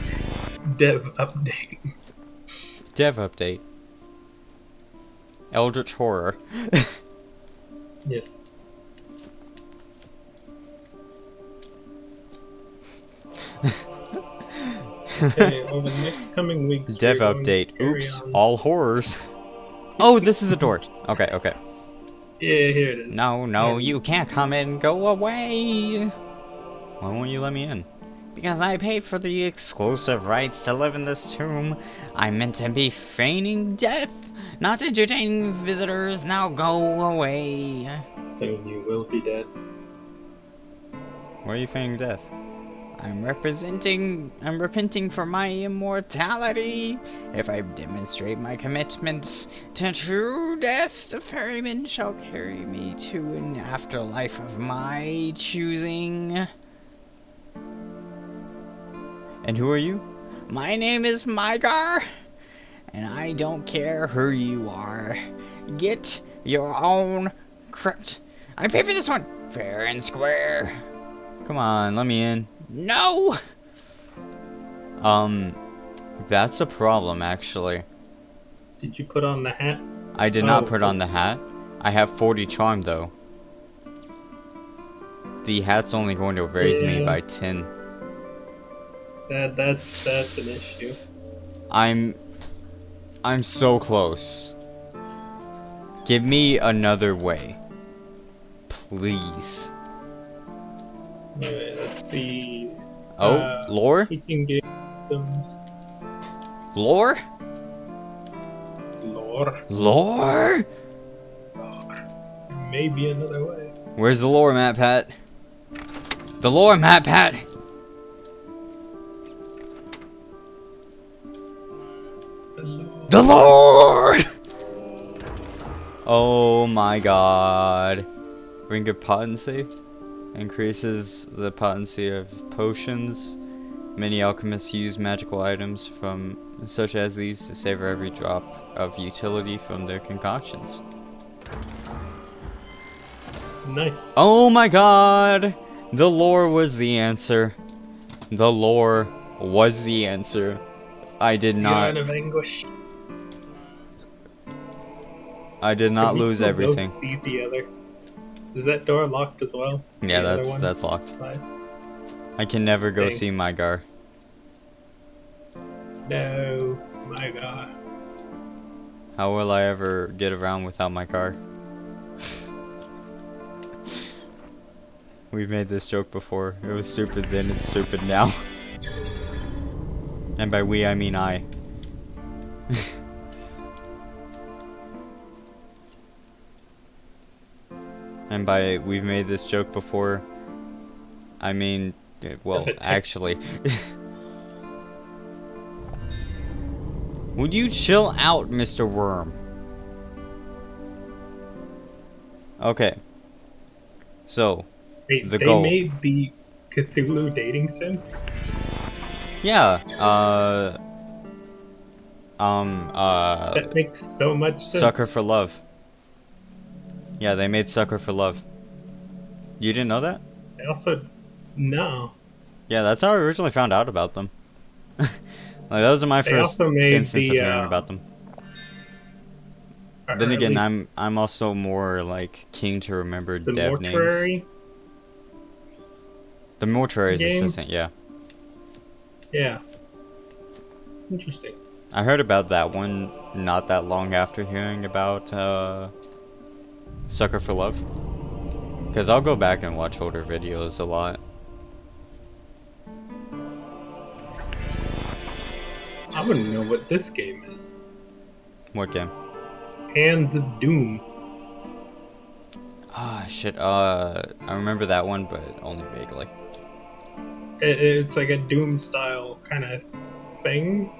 [SPEAKER 2] dev update.
[SPEAKER 1] Dev update. Eldritch horror.
[SPEAKER 2] Yes. Okay, over the next coming weeks,
[SPEAKER 1] Dev
[SPEAKER 2] we're going to
[SPEAKER 1] update.
[SPEAKER 2] carry
[SPEAKER 1] Oops,
[SPEAKER 2] on-
[SPEAKER 1] all horrors. Oh, this is the door. Okay, okay.
[SPEAKER 2] Yeah, here it is.
[SPEAKER 1] No, no, you can't come in. Go away. Why won't you let me in? Because I paid for the exclusive rights to live in this tomb. I'm meant to be feigning death, not entertaining visitors. Now go away.
[SPEAKER 2] Soon you will be dead.
[SPEAKER 1] Why are you feigning death? I'm repenting for my immortality. If I demonstrate my commitment to true death, the ferryman shall carry me to an afterlife of my choosing. And who are you? My name is Mygar, and I don't care who you are. Get your own crypt. I pay for this one, fair and square. Come on, let me in. No! That's a problem, actually.
[SPEAKER 2] Did you put on the hat?
[SPEAKER 1] I did not put on the hat. I have 40 charm, though. The hat's only going to raise me by 10.
[SPEAKER 2] That's an issue.
[SPEAKER 1] I'm so close. Give me another way. Please.
[SPEAKER 2] Alright, let's see.
[SPEAKER 1] Oh, lore?
[SPEAKER 2] Teaching games.
[SPEAKER 1] Lore?
[SPEAKER 2] Lore.
[SPEAKER 1] Lore?
[SPEAKER 2] Maybe another way.
[SPEAKER 1] Where's the lore map, Pat? The lore map, Pat!
[SPEAKER 2] The lore.
[SPEAKER 1] The lore! Oh my god. Ring of potency? increases the potency of potions. Many alchemists use magical items such as these to savor every drop of utility from their concoctions.
[SPEAKER 2] Nice.
[SPEAKER 1] Oh my god! The lore was the answer. The lore was the answer. I did not
[SPEAKER 2] Yarn of anguish. Can we
[SPEAKER 1] lose
[SPEAKER 2] still go
[SPEAKER 1] everything.
[SPEAKER 2] see the other? Is that door locked as well?
[SPEAKER 1] Yeah,
[SPEAKER 2] The other one?
[SPEAKER 1] that's locked.
[SPEAKER 2] Right.
[SPEAKER 1] I can never go
[SPEAKER 2] Dang.
[SPEAKER 1] see Mygar.
[SPEAKER 2] No, my god.
[SPEAKER 1] How will I ever get around without my car? We've made this joke before. It was stupid then, it's stupid now. And by we, I mean I. And by we've made this joke before, I mean, well, actually. Would you chill out, Mr. Worm? Okay. So,
[SPEAKER 2] Wait,
[SPEAKER 1] the
[SPEAKER 2] they
[SPEAKER 1] goal.
[SPEAKER 2] made the Cthulhu dating sim?
[SPEAKER 1] Yeah,
[SPEAKER 2] That makes so much sense.
[SPEAKER 1] Sucker for Love. Yeah, they made Sucker for Love. You didn't know that?
[SPEAKER 2] They also... No.
[SPEAKER 1] Yeah, that's how I originally found out about them. Like, those are my
[SPEAKER 2] They
[SPEAKER 1] first
[SPEAKER 2] also made
[SPEAKER 1] instance of
[SPEAKER 2] the,
[SPEAKER 1] hearing about them.
[SPEAKER 2] or
[SPEAKER 1] Then
[SPEAKER 2] at
[SPEAKER 1] again,
[SPEAKER 2] least
[SPEAKER 1] I'm also more like keen to remember
[SPEAKER 2] the
[SPEAKER 1] dev names.
[SPEAKER 2] mortuary.
[SPEAKER 1] The Mortuary's
[SPEAKER 2] game?
[SPEAKER 1] assistant, yeah.
[SPEAKER 2] Yeah. Interesting.
[SPEAKER 1] I heard about that one not that long after hearing about Sucker for Love. Because I'll go back and watch older videos a lot.
[SPEAKER 2] I wouldn't know what this game is.
[SPEAKER 1] What game?
[SPEAKER 2] Hands of Doom.
[SPEAKER 1] Ah, shit. I remember that one, but only vaguely.
[SPEAKER 2] It's like a Doom style kind of thing,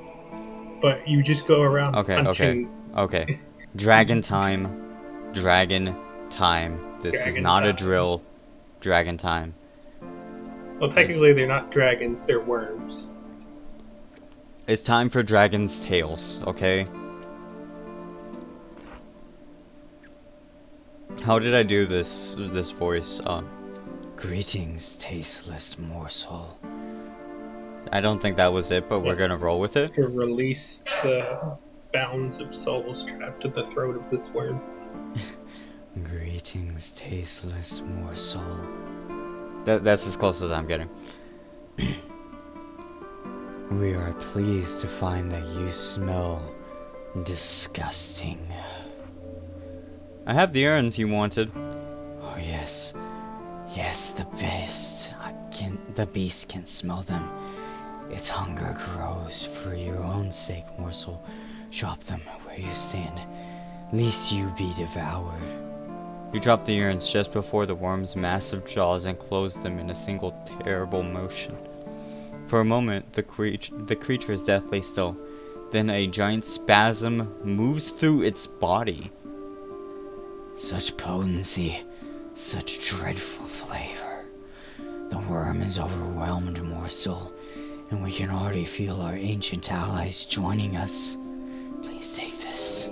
[SPEAKER 2] but you just go around punching.
[SPEAKER 1] Okay. Dragon Time. Dragon Time. This is
[SPEAKER 2] Dragon
[SPEAKER 1] not a
[SPEAKER 2] Time.
[SPEAKER 1] drill. Dragon Time.
[SPEAKER 2] Well, technically they're not dragons; they're worms.
[SPEAKER 1] It's time for Dragon's Tales, okay? How did I do this voice? Greetings, tasteless morsel. I don't think that was it, but we're gonna roll with it.
[SPEAKER 2] To release the bounds of souls trapped at the throat of this worm.
[SPEAKER 1] Greetings, tasteless morsel. That's as close as I'm getting. We are pleased to find that you smell disgusting. I have the urns you wanted. Oh yes. Yes, the best. The beast can smell them. Its hunger grows. For your own sake, morsel. Drop them where you stand, lest you be devoured. You dropped the urns just before the worm's massive jaws enclosed them in a single terrible motion. For a moment, the creature is deathly still. Then a giant spasm moves through its body. Such potency, such dreadful flavor. The worm is overwhelmed, morsel, and we can already feel our ancient allies joining us. Please take this.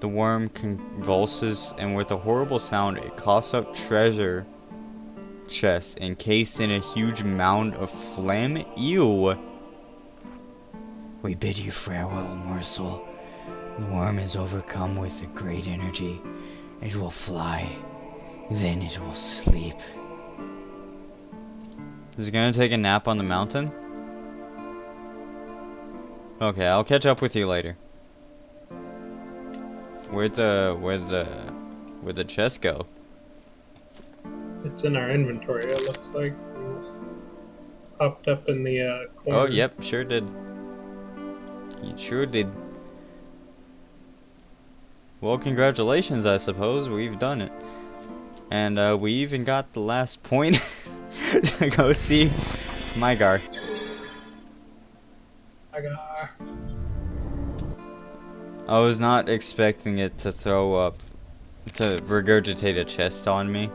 [SPEAKER 1] The worm convulses, and with a horrible sound, it coughs up treasure chest encased in a huge mound of phlegm. Ew. We bid you farewell, morsel. The worm is overcome with a great energy. It will fly, then it will sleep. Is it gonna take a nap on the mountain? Okay, I'll catch up with you later. Where'd the chest go?
[SPEAKER 2] It's in our inventory. It looks like popped up in the corner.
[SPEAKER 1] Oh, yep, sure did. You sure did. Well, congratulations, I suppose. We've done it. And we even got the last point to go see Mygar.
[SPEAKER 2] Agar.
[SPEAKER 1] I was not expecting it to throw up, to regurgitate a chest on me.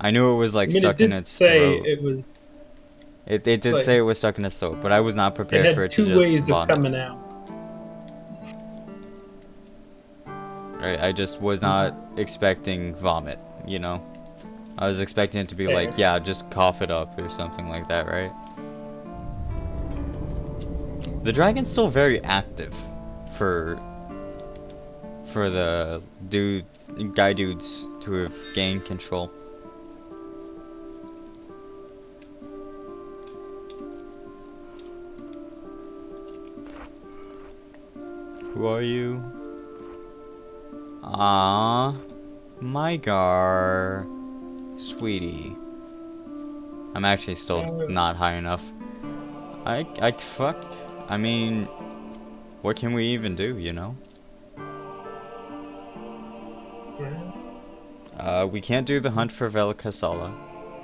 [SPEAKER 1] I knew it was like
[SPEAKER 2] I mean,
[SPEAKER 1] stuck
[SPEAKER 2] it
[SPEAKER 1] in
[SPEAKER 2] did
[SPEAKER 1] its
[SPEAKER 2] say
[SPEAKER 1] throat.
[SPEAKER 2] it was
[SPEAKER 1] It did
[SPEAKER 2] like
[SPEAKER 1] say it was stuck in its throat, but I was not
[SPEAKER 2] it
[SPEAKER 1] prepared for
[SPEAKER 2] had
[SPEAKER 1] it to
[SPEAKER 2] two
[SPEAKER 1] just
[SPEAKER 2] ways of
[SPEAKER 1] vomit.
[SPEAKER 2] coming out.
[SPEAKER 1] I just was not expecting vomit, you know? I was expecting it to be
[SPEAKER 2] Fair.
[SPEAKER 1] like, yeah, just cough it up or something like that, right? The dragon's still very active for the guy dudes to have gained control. Who are you? Ah, Mygar, sweetie. I'm actually still not high enough. Fuck. I mean, what can we even do, you know? We can't do the hunt for Velikasala.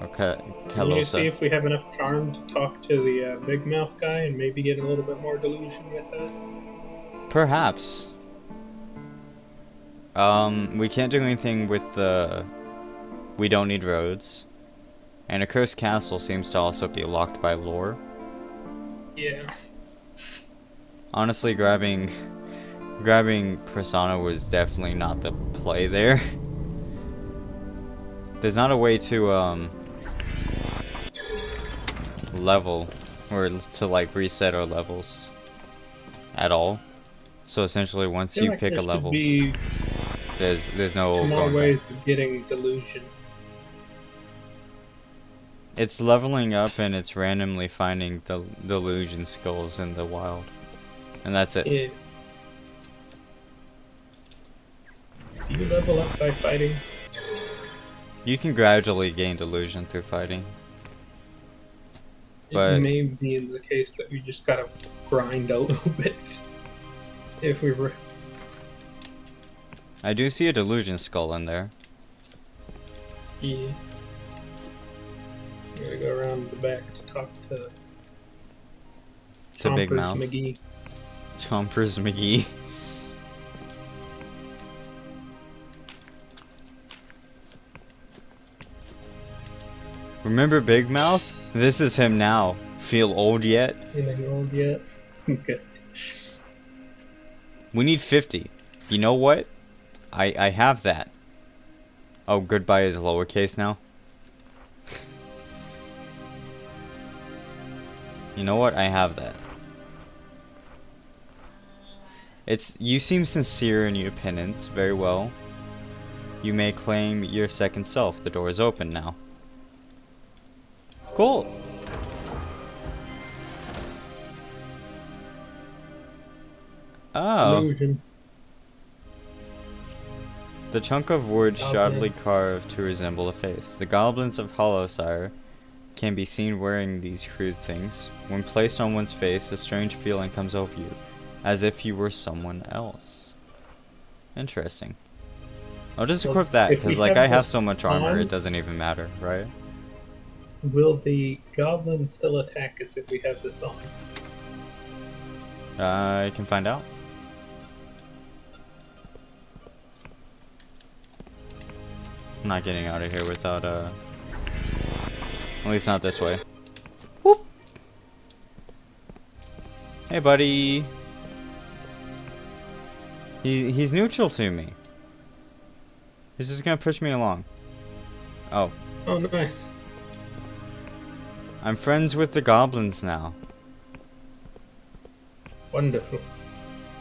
[SPEAKER 1] Or
[SPEAKER 2] Can you see
[SPEAKER 1] Kalosa.
[SPEAKER 2] if we have enough charm to talk to the big mouth guy and maybe get a little bit more delusion with that?
[SPEAKER 1] Perhaps. We can't do anything with the... We don't need roads. And a cursed castle seems to also be locked by lore.
[SPEAKER 2] Yeah.
[SPEAKER 1] Honestly, grabbing Persona was definitely not the play there. There's not a way to level or to like reset our levels at all. So essentially,
[SPEAKER 2] I
[SPEAKER 1] once
[SPEAKER 2] feel
[SPEAKER 1] you
[SPEAKER 2] like
[SPEAKER 1] pick
[SPEAKER 2] there
[SPEAKER 1] a
[SPEAKER 2] should
[SPEAKER 1] level,
[SPEAKER 2] be
[SPEAKER 1] there's no
[SPEAKER 2] more
[SPEAKER 1] going back.
[SPEAKER 2] ways of getting delusion.
[SPEAKER 1] It's leveling up and it's randomly finding the delusion skulls in the wild, and that's it.
[SPEAKER 2] Yeah. Do you level up by fighting?
[SPEAKER 1] You can gradually gain delusion through fighting. But
[SPEAKER 2] It may be in the case that we just gotta grind a little bit. If we were.
[SPEAKER 1] I do see a delusion skull in there.
[SPEAKER 2] Yeah. I'm gonna go around the back to talk to
[SPEAKER 1] Big
[SPEAKER 2] Chompers
[SPEAKER 1] Mouth.
[SPEAKER 2] McGee.
[SPEAKER 1] Chompers McGee. Remember Big Mouth? This is him now. Feel old yet?
[SPEAKER 2] Feeling old yet? Okay.
[SPEAKER 1] We need 50. You know what? I have that. Oh, goodbye is lowercase now. You know what? I have that. You seem sincere in your penance. Very well. You may claim your second self. The door is open now. Cool. Oh.
[SPEAKER 2] Delusion.
[SPEAKER 1] The chunk of wood
[SPEAKER 2] Goblin.
[SPEAKER 1] shoddily carved to resemble a face. The goblins of Hollowsire can be seen wearing these crude things. When placed on one's face, a strange feeling comes over you, as if you were someone else. Interesting. I'll just
[SPEAKER 2] Well,
[SPEAKER 1] equip that,
[SPEAKER 2] if we
[SPEAKER 1] because like
[SPEAKER 2] have
[SPEAKER 1] I have
[SPEAKER 2] this
[SPEAKER 1] so much armor,
[SPEAKER 2] on-
[SPEAKER 1] it doesn't even matter, right?
[SPEAKER 2] Will the goblin still attack us if we have this on?
[SPEAKER 1] I can find out. I'm not getting out of here without, at least not this way. Whoop! Hey, buddy! He's neutral to me. He's just gonna push me along. Oh.
[SPEAKER 2] Oh, nice.
[SPEAKER 1] I'm friends with the goblins now.
[SPEAKER 2] Wonderful.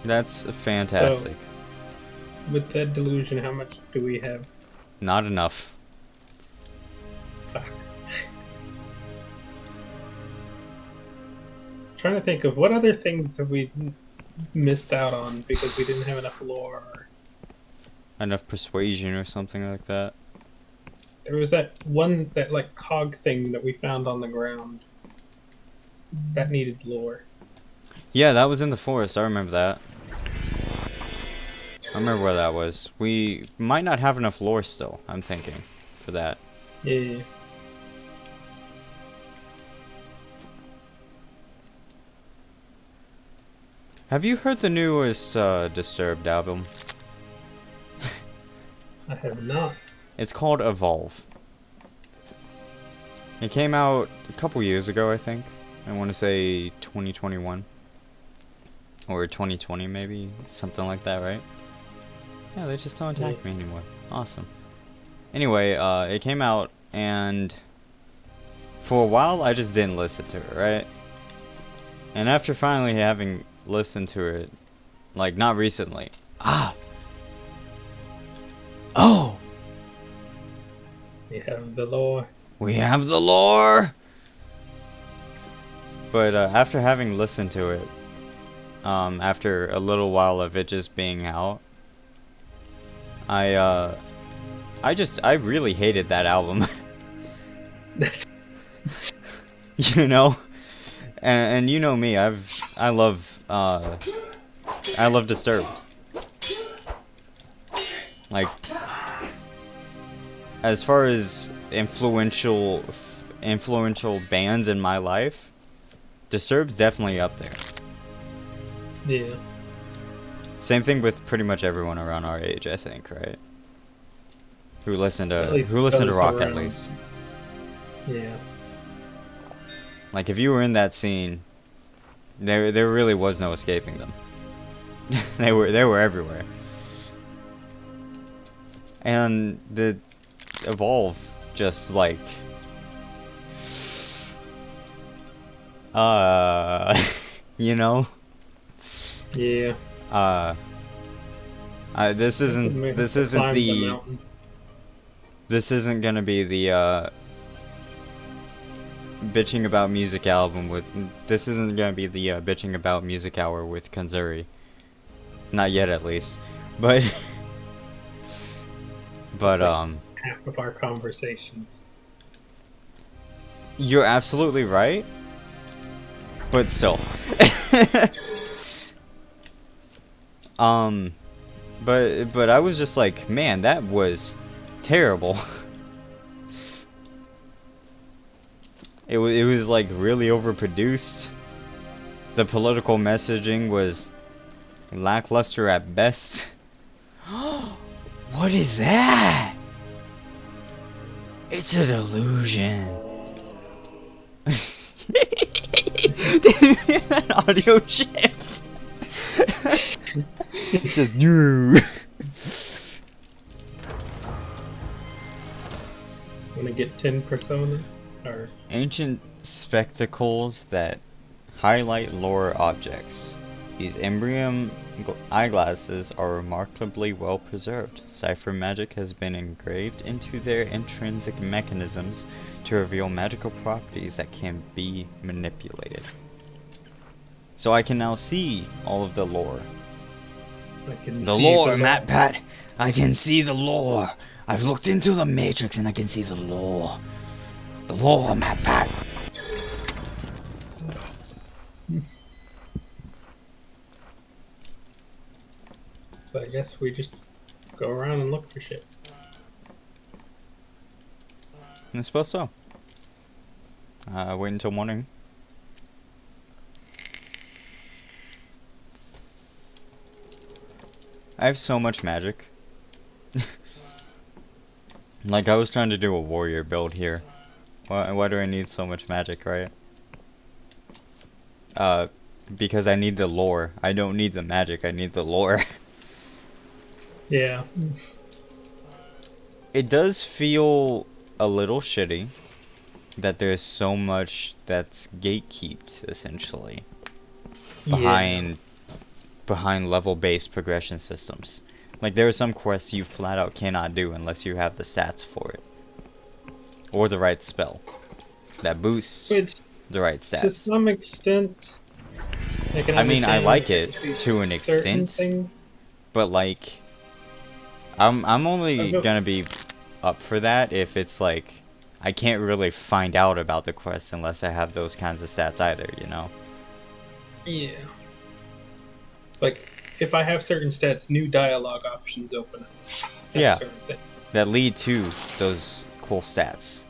[SPEAKER 1] That's fantastic.
[SPEAKER 2] With that delusion, how much do we have?
[SPEAKER 1] Not enough.
[SPEAKER 2] Trying to think of what other things have we missed out on because we didn't have enough lore.
[SPEAKER 1] Enough persuasion or something like that.
[SPEAKER 2] There was that like cog thing that we found on the ground. That needed lore.
[SPEAKER 1] Yeah, that was in the forest. I remember that. I remember where that was. We might not have enough lore still, I'm thinking, for that.
[SPEAKER 2] Yeah.
[SPEAKER 1] Have you heard the newest Disturbed album?
[SPEAKER 2] I have not.
[SPEAKER 1] It's called Evolve. It came out a couple years ago, I think. I want to say 2021. Or 2020 maybe, something like that, right? Yeah, they just don't attack me anymore. Awesome. Anyway, it came out, and for a while I just didn't listen to it, right? And after finally having listened to it, like, not recently. Oh!
[SPEAKER 2] We have the lore.
[SPEAKER 1] We have the lore! But after having listened to it, after a little while of it just being out, I really hated that album. You know? And you know me, I love Disturbed. Like, as far as influential bands in my life, Disturbed's definitely up there.
[SPEAKER 2] Yeah.
[SPEAKER 1] Same thing with pretty much everyone around our age, I think, right? Who listen to rock at least.
[SPEAKER 2] Yeah.
[SPEAKER 1] Like, if you were in that scene, there really was no escaping them. they were everywhere. And the Evolve just like you know?
[SPEAKER 2] Yeah.
[SPEAKER 1] This isn't gonna be the bitching about music album with this isn't gonna be the bitching about music hour with Kanzuri. Not yet, at least. But
[SPEAKER 2] Half of our conversations.
[SPEAKER 1] You're absolutely right. But still. But I was just like, man, that was terrible. It was like really overproduced. The political messaging was lackluster at best. What is that? It's a delusion. That audio shift. Just new.
[SPEAKER 2] Wanna get 10 Persona? Or
[SPEAKER 1] Ancient spectacles that highlight lore objects. These Embrium eyeglasses are remarkably well preserved. Cipher magic has been engraved into their intrinsic mechanisms to reveal magical properties that can be manipulated. So I can now see all of the lore. The lore, MatPat! I can see the lore! I've looked into the Matrix and I can see the lore. The lore, MatPat!
[SPEAKER 2] So I guess we just go around and look for shit.
[SPEAKER 1] I suppose so. Wait until morning. I have so much magic. Like, I was trying to do a warrior build here. Why do I need so much magic, right? Because I need the lore. I don't need the magic, I need the lore.
[SPEAKER 2] Yeah.
[SPEAKER 1] It does feel a little shitty that there's so much that's gatekeeped, essentially, behind level-based progression systems. Like, there are some quests you flat out cannot do unless you have the stats for it. Or the right spell. That boosts the right stats.
[SPEAKER 2] To some extent,
[SPEAKER 1] I mean, I like it to an extent, but like, I'm only gonna be up for that if it's like, I can't really find out about the quest unless I have those kinds of stats either, you know?
[SPEAKER 2] Yeah. Like, if I have certain stats, new dialogue options open up.
[SPEAKER 1] Yeah.
[SPEAKER 2] Sort of thing.
[SPEAKER 1] That lead to those cool stats.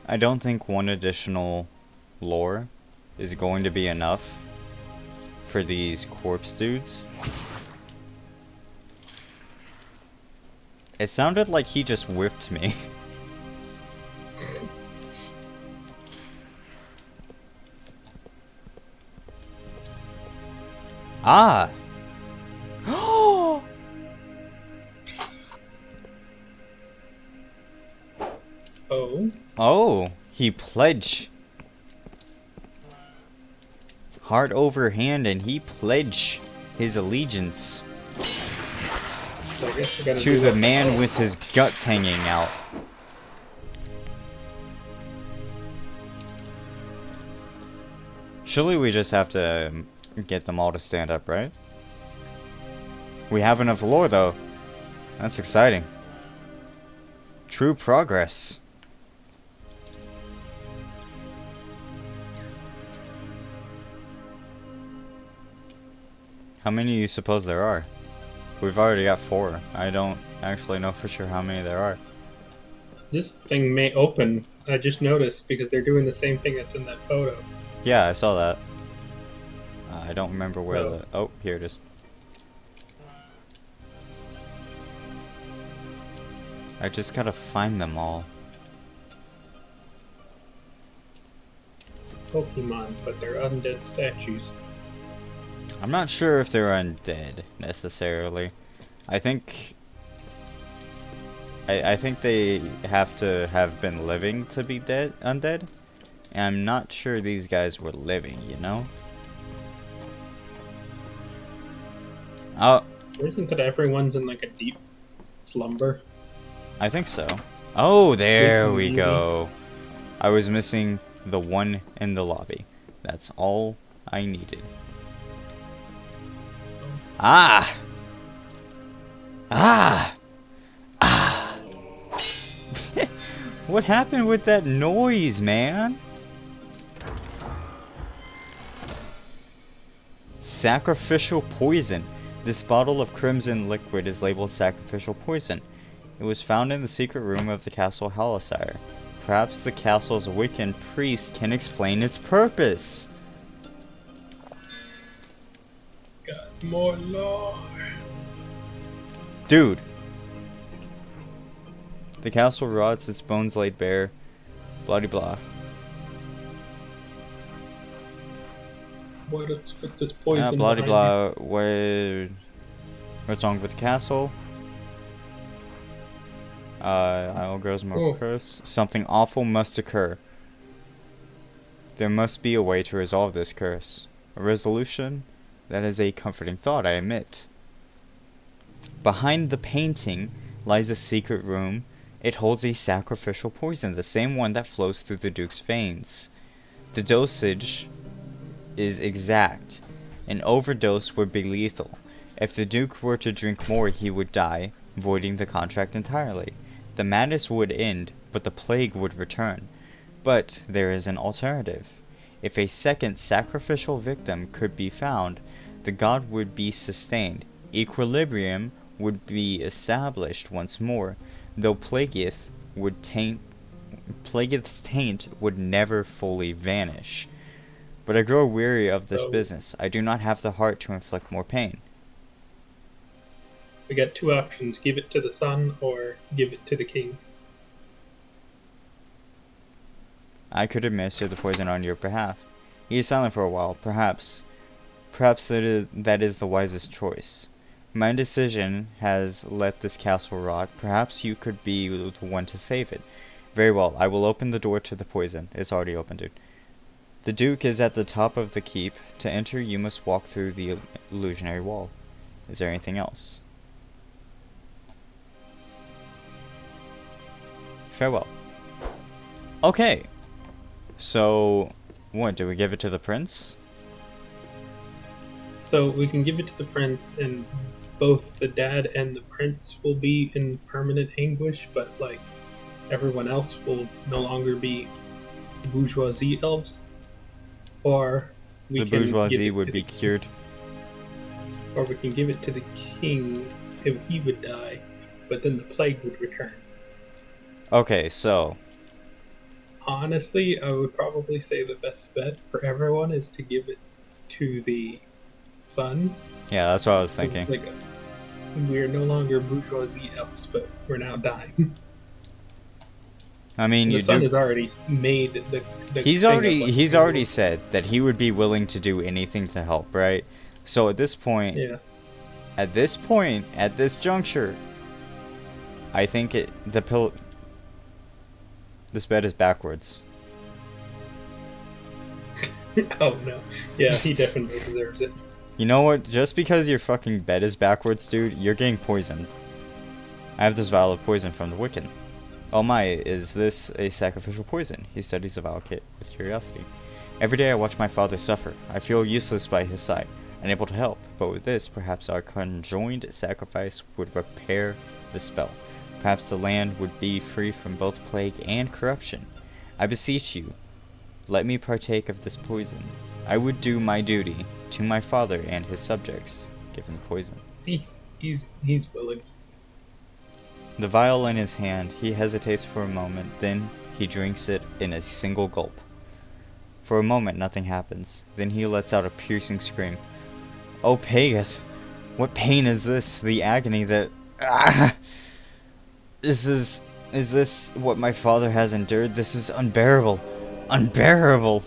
[SPEAKER 1] I don't think one additional lore is going to be enough for these corpse dudes. It sounded like he just whipped me. Ah!
[SPEAKER 2] Oh.
[SPEAKER 1] Oh, he pledged. Heart over hand, and he pledged his allegiance
[SPEAKER 2] So I guess we gotta
[SPEAKER 1] to
[SPEAKER 2] do
[SPEAKER 1] the
[SPEAKER 2] what-
[SPEAKER 1] man with his guts hanging out. Surely we just have to get them all to stand up, right? We have enough lore, though. That's exciting. True progress. How many do you suppose there are? We've already got 4. I don't actually know for sure how many there are.
[SPEAKER 2] This thing may open. I just noticed because they're doing the same thing that's in that photo.
[SPEAKER 1] Yeah, I saw that. I don't remember where
[SPEAKER 2] Oh.
[SPEAKER 1] the... Oh, here it is. I just gotta find them all.
[SPEAKER 2] Pokemon, but they're undead statues.
[SPEAKER 1] I'm not sure if they're undead, necessarily. I think... I think they have to have been living to be undead. And I'm not sure these guys were living, you know? Oh,
[SPEAKER 2] Isn't that everyone's in like a deep slumber?
[SPEAKER 1] I think so. Oh, there
[SPEAKER 2] Sleeping
[SPEAKER 1] we
[SPEAKER 2] Beauty.
[SPEAKER 1] go. I was missing the one in the lobby. That's all I needed. Ah! Ah! Ah! What happened with that noise, man? Sacrificial poison. This bottle of crimson liquid is labeled sacrificial poison. It was found in the secret room of the castle Halasire. Perhaps the castle's Wiccan priest can explain its purpose.
[SPEAKER 2] Got more lore.
[SPEAKER 1] Dude. The castle rots, its bones laid bare. Blah de blah.
[SPEAKER 2] What is with this poison?
[SPEAKER 1] Blah de
[SPEAKER 2] behind
[SPEAKER 1] blah. What's wrong with the castle? Isle grows more
[SPEAKER 2] Oh.
[SPEAKER 1] curse. Something awful must occur. There must be a way to resolve this curse. A resolution? That is a comforting thought, I admit. Behind the painting lies a secret room. It holds a sacrificial poison, the same one that flows through the Duke's veins. The dosage is exact. An overdose would be lethal. If the Duke were to drink more, he would die, voiding the contract entirely. The madness would end, but the plague would return. But there is an alternative. If a second sacrificial victim could be found, the god would be sustained. Equilibrium would be established once more, though Plagueith's taint would never fully vanish. But I grow weary of this
[SPEAKER 2] So-
[SPEAKER 1] business. I do not have the heart to inflict more pain.
[SPEAKER 2] We got 2 options: give it to the sun or give it to the king.
[SPEAKER 1] I could administer the poison on your behalf. He is silent for a while. Perhaps that is the wisest choice. My indecision has let this castle rot. Perhaps you could be the one to save it. Very well, I will open the door to the poison. It's already open, dude. The Duke is at the top of the keep. To enter, you must walk through the illusionary wall. Is there anything else? Farewell. Okay. So, what, do we give it to the prince?
[SPEAKER 2] So we can give it to the prince, and both the dad and the prince will be in permanent anguish, but like everyone else will no longer be bourgeoisie elves. Or we
[SPEAKER 1] The
[SPEAKER 2] can
[SPEAKER 1] bourgeoisie
[SPEAKER 2] give it
[SPEAKER 1] would
[SPEAKER 2] to
[SPEAKER 1] be
[SPEAKER 2] the-
[SPEAKER 1] cured.
[SPEAKER 2] Or we can give it to the king if he would die, but then the plague would return.
[SPEAKER 1] Okay, so
[SPEAKER 2] Honestly, I would probably say the best bet for everyone is to give it to the sun.
[SPEAKER 1] Yeah, that's what I was thinking.
[SPEAKER 2] Like, we're no longer bourgeoisie elves, but we're now dying.
[SPEAKER 1] I mean,
[SPEAKER 2] And the
[SPEAKER 1] you
[SPEAKER 2] sun
[SPEAKER 1] do.
[SPEAKER 2] has already made the thing of like
[SPEAKER 1] He's
[SPEAKER 2] being
[SPEAKER 1] already
[SPEAKER 2] able.
[SPEAKER 1] said that he would be willing to do anything to help, right? So
[SPEAKER 2] Yeah.
[SPEAKER 1] at this juncture, I think this bed is backwards.
[SPEAKER 2] Oh no. Yeah, he definitely deserves it.
[SPEAKER 1] You know what? Just because your fucking bed is backwards, dude, you're getting poisoned. I have this vial of poison from the Wiccan. Oh my, is this a sacrificial poison? He studies the vial kit with curiosity. Every day I watch my father suffer. I feel useless by his side, unable to help. But with this, perhaps our conjoined sacrifice would repair the spell. Perhaps the land would be free from both plague and corruption. I beseech you, let me partake of this poison. I would do my duty to my father and his subjects, given the poison.
[SPEAKER 2] He's willing.
[SPEAKER 1] The vial in his hand, he hesitates for a moment, then he drinks it in a single gulp. For a moment, nothing happens. Then he lets out a piercing scream. Oh, Pagas! What pain is this? The agony that... Ah! Is this what my father has endured? This is unbearable. Unbearable!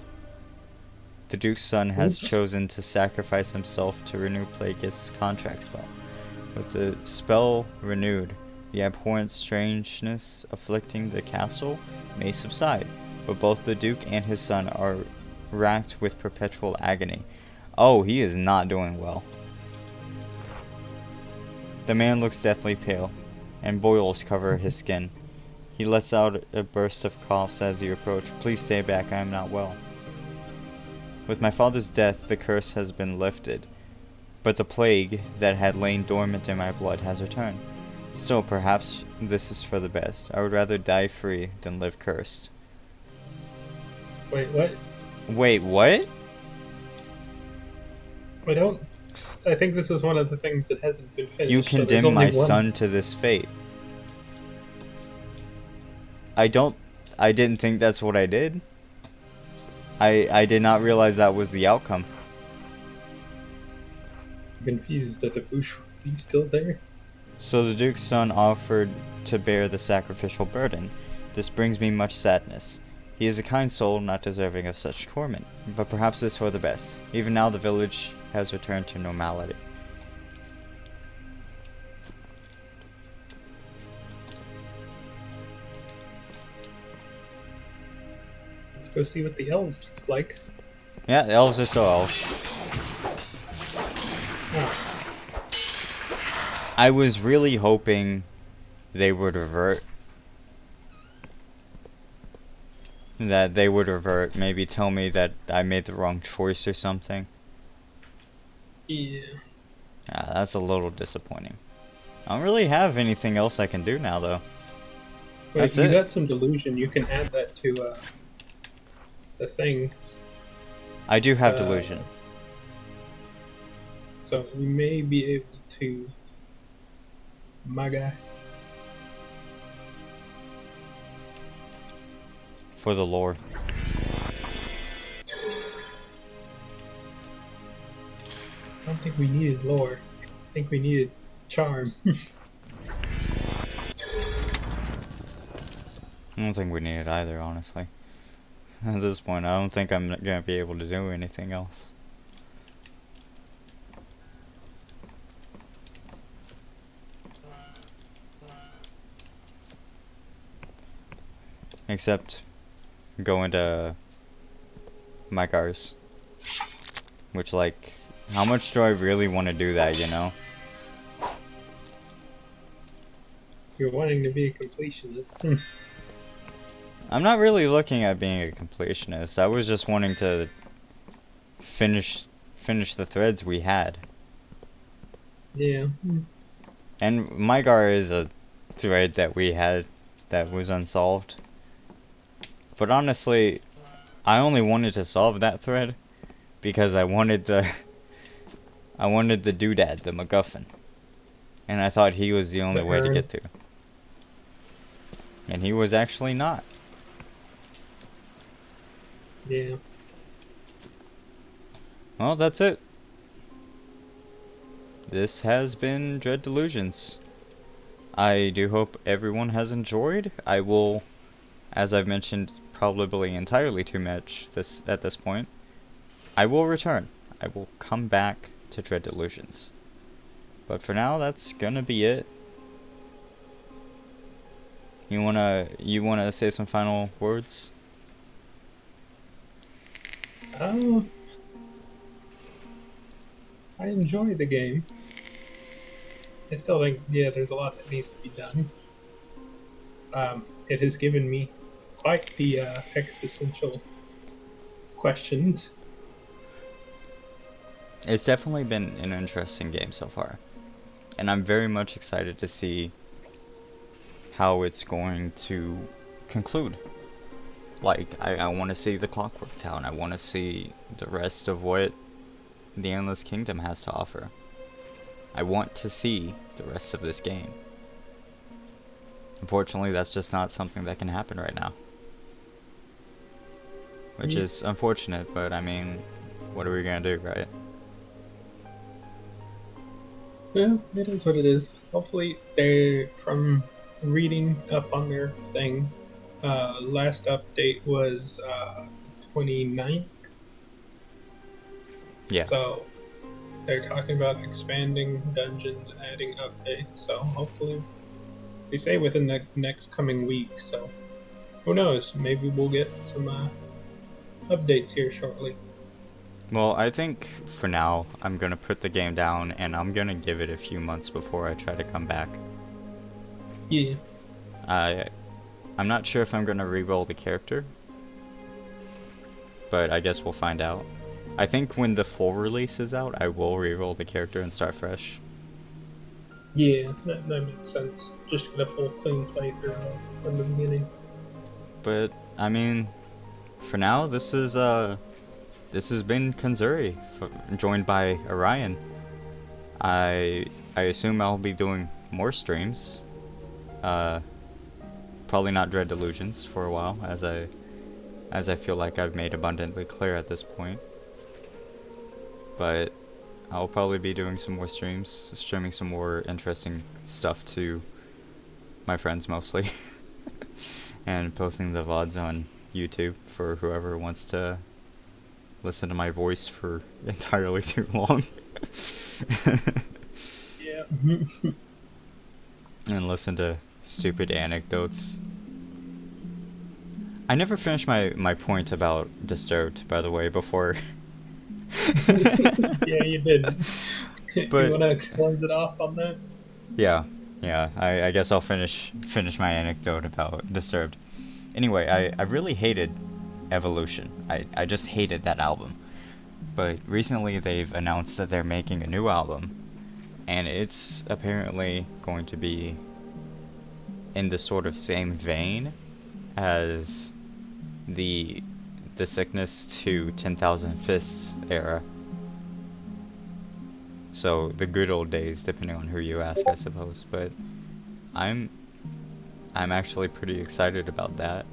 [SPEAKER 1] The Duke's son has chosen to sacrifice himself to renew Plagueis' contract spell. With the spell renewed, the abhorrent strangeness afflicting the castle may subside, but both the Duke and his son are racked with perpetual agony. Oh, he is not doing well. The man looks deathly pale, and boils cover his skin. He lets out a burst of coughs as you approach. Please stay back, I am not well. With my father's death, the curse has been lifted, but the plague that had lain dormant in my blood has returned. Still, perhaps this is for the best. I would rather die free than live cursed.
[SPEAKER 2] Wait, what?
[SPEAKER 1] Wait, what?
[SPEAKER 2] I don't. I think this is one of the things that hasn't been finished.
[SPEAKER 1] You
[SPEAKER 2] So there's
[SPEAKER 1] condemn
[SPEAKER 2] only
[SPEAKER 1] my
[SPEAKER 2] one.
[SPEAKER 1] son to this fate. I didn't think that's what I did. I did not realize that was the outcome.
[SPEAKER 2] Confused that the bourgeoisie still there.
[SPEAKER 1] So the Duke's son offered to bear the sacrificial burden. This brings me much sadness. He is a kind soul, not deserving of such torment, but perhaps it's for the best. Even now the village has returned to normality.
[SPEAKER 2] Let's go see what the elves look like.
[SPEAKER 1] Yeah, the elves are still elves.
[SPEAKER 2] Oh,
[SPEAKER 1] I was really hoping they would revert. That they would revert, maybe tell me that I made the wrong choice or something.
[SPEAKER 2] yeah.
[SPEAKER 1] That's a little disappointing. I don't really have anything else I can do now, though.
[SPEAKER 2] Wait,
[SPEAKER 1] That's
[SPEAKER 2] you
[SPEAKER 1] it.
[SPEAKER 2] got some delusion. You can add that to the thing.
[SPEAKER 1] I do have
[SPEAKER 2] Uh,
[SPEAKER 1] delusion.
[SPEAKER 2] So we may be able to. My guy.
[SPEAKER 1] For the lore.
[SPEAKER 2] I don't think we needed lore. I think we needed charm.
[SPEAKER 1] I don't think we need it either, honestly. At this point, I don't think I'm gonna be able to do anything else. Except go into Mygars. Which, like, how much do I really want to do that, you know?
[SPEAKER 2] You're wanting to be a completionist.
[SPEAKER 1] I'm not really looking at being a completionist. I was just wanting to finish the threads we had.
[SPEAKER 2] Yeah.
[SPEAKER 1] And Mygar is a thread that we had that was unsolved. But honestly, I only wanted to solve that thread because I wanted the doodad, the MacGuffin. And I thought he was the only way to get to. And he was actually not.
[SPEAKER 2] Yeah.
[SPEAKER 1] Well, that's it. This has been Dread Delusions. I do hope everyone has enjoyed. I will, as I've mentioned probably entirely too much at this point, I will return. I will come back to Dread Delusions. But for now, that's gonna be it. You wanna say some final words?
[SPEAKER 2] Uh, I enjoy the game. I still think, yeah, there's a lot that needs to be done. It has given me quite the existential questions.
[SPEAKER 1] It's definitely been an interesting game so far. And I'm very much excited to see how it's going to conclude. Like, I want to see the Clockwork Town. I want to see the rest of what the Endless Kingdom has to offer. I want to see the rest of this game. Unfortunately, that's just not something that can happen right now. Which
[SPEAKER 2] Yeah.
[SPEAKER 1] is unfortunate, but I mean, what are we gonna do, right?
[SPEAKER 2] Well, it is what it is. Hopefully, they're from reading up on their thing. Last update was 29th,
[SPEAKER 1] Yeah.
[SPEAKER 2] so they're talking about expanding dungeons, adding updates. So hopefully, they say within the next coming week. So who knows? Maybe we'll get some updates here shortly.
[SPEAKER 1] Well, I think for now, I'm gonna put the game down and I'm gonna give it a few months before I try to come back.
[SPEAKER 2] Yeah.
[SPEAKER 1] I I'm not sure if I'm gonna re-roll the character, but I guess we'll find out. I think when the full release is out, I will re-roll the character and start fresh.
[SPEAKER 2] Yeah, that makes sense. Just get a full clean playthrough from the beginning.
[SPEAKER 1] But I mean, for now, this has been Kanzuri, joined by Orion. I I assume I'll be doing more streams. Uh, Probably not Dread Delusions for a while, as I feel like I've made abundantly clear at this point. But I'll probably be doing some more streams, streaming some more interesting stuff to my friends mostly, and posting the VODs on YouTube for whoever wants to listen to my voice for entirely too long.
[SPEAKER 2] Yeah.
[SPEAKER 1] And listen to stupid anecdotes. I never finished my point about Disturbed, by the way, before.
[SPEAKER 2] Yeah, you did. You
[SPEAKER 1] But
[SPEAKER 2] want to close it off on that?
[SPEAKER 1] yeah, I guess I'll finish my anecdote about Disturbed. Anyway, I really hated Evolution. I just hated that album. But recently they've announced that they're making a new album, and it's apparently going to be in the sort of same vein as the Sickness to 10,000 Fists era. So the good old days, depending on who you ask, I suppose. But I'm actually pretty excited about that.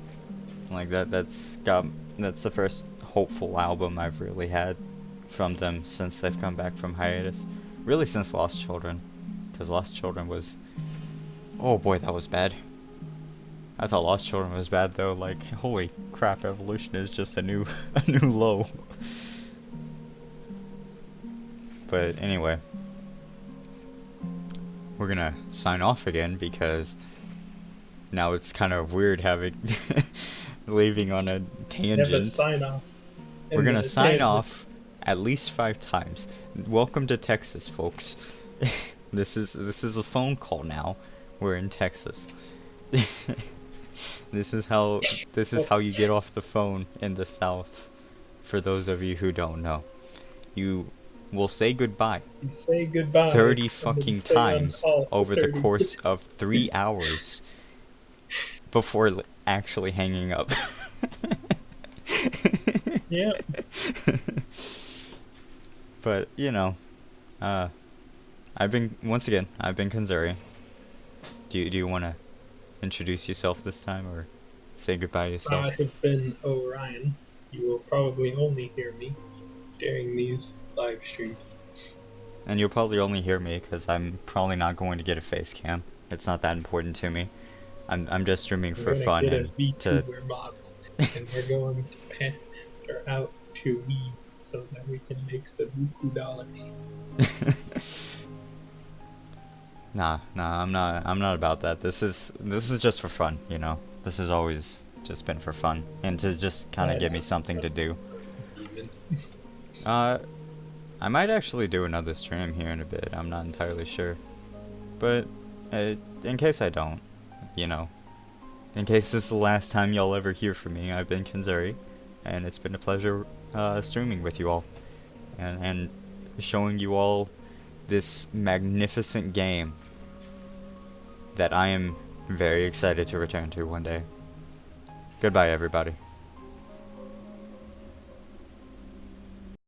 [SPEAKER 1] Like that's the first hopeful album I've really had from them since they've come back from hiatus. Really since Lost Children, because Lost Children was, oh boy, that was bad. I thought Lost Children was bad though. Like, holy crap, Evolution is just a new a new low. But anyway, we're gonna sign off again because now it's kind of weird having leaving on a
[SPEAKER 2] Have a
[SPEAKER 1] tangent.
[SPEAKER 2] sign off.
[SPEAKER 1] We're gonna sign off at least 5 times. Welcome to Texas, folks. This is a phone call now. We're in Texas. This is how you get off the phone in the South. For those of you who don't know, you will say goodbye
[SPEAKER 2] You say goodbye
[SPEAKER 1] 30
[SPEAKER 2] and then
[SPEAKER 1] fucking
[SPEAKER 2] stay on
[SPEAKER 1] times
[SPEAKER 2] call for
[SPEAKER 1] over the
[SPEAKER 2] 30
[SPEAKER 1] course of 3 hours before actually hanging up.
[SPEAKER 2] Yeah.
[SPEAKER 1] But I've been Kanzuri. Do you want to introduce yourself this time or say goodbye yourself?
[SPEAKER 2] I have been Orion. you will probably only hear me during these live streams.
[SPEAKER 1] And you'll probably only hear me because I'm probably not going to get a face cam. It's not that important to me. I'm just streaming
[SPEAKER 2] We're
[SPEAKER 1] for
[SPEAKER 2] gonna
[SPEAKER 1] fun
[SPEAKER 2] get a
[SPEAKER 1] and to.
[SPEAKER 2] VTuber model, and we're going to pander out to weed so that we can make the buku dollars.
[SPEAKER 1] Nah, I'm not about that. This is just for fun, you know. This has always just been for fun and to just kind of give me something to do.
[SPEAKER 2] Even.
[SPEAKER 1] I might actually do another stream here in a bit. I'm not entirely sure, but in case I don't, you know, in case this is the last time y'all ever hear from me, I've been Kanzuri, and it's been a pleasure streaming with you all and showing you all this magnificent game that I am very excited to return to one day. Goodbye, everybody.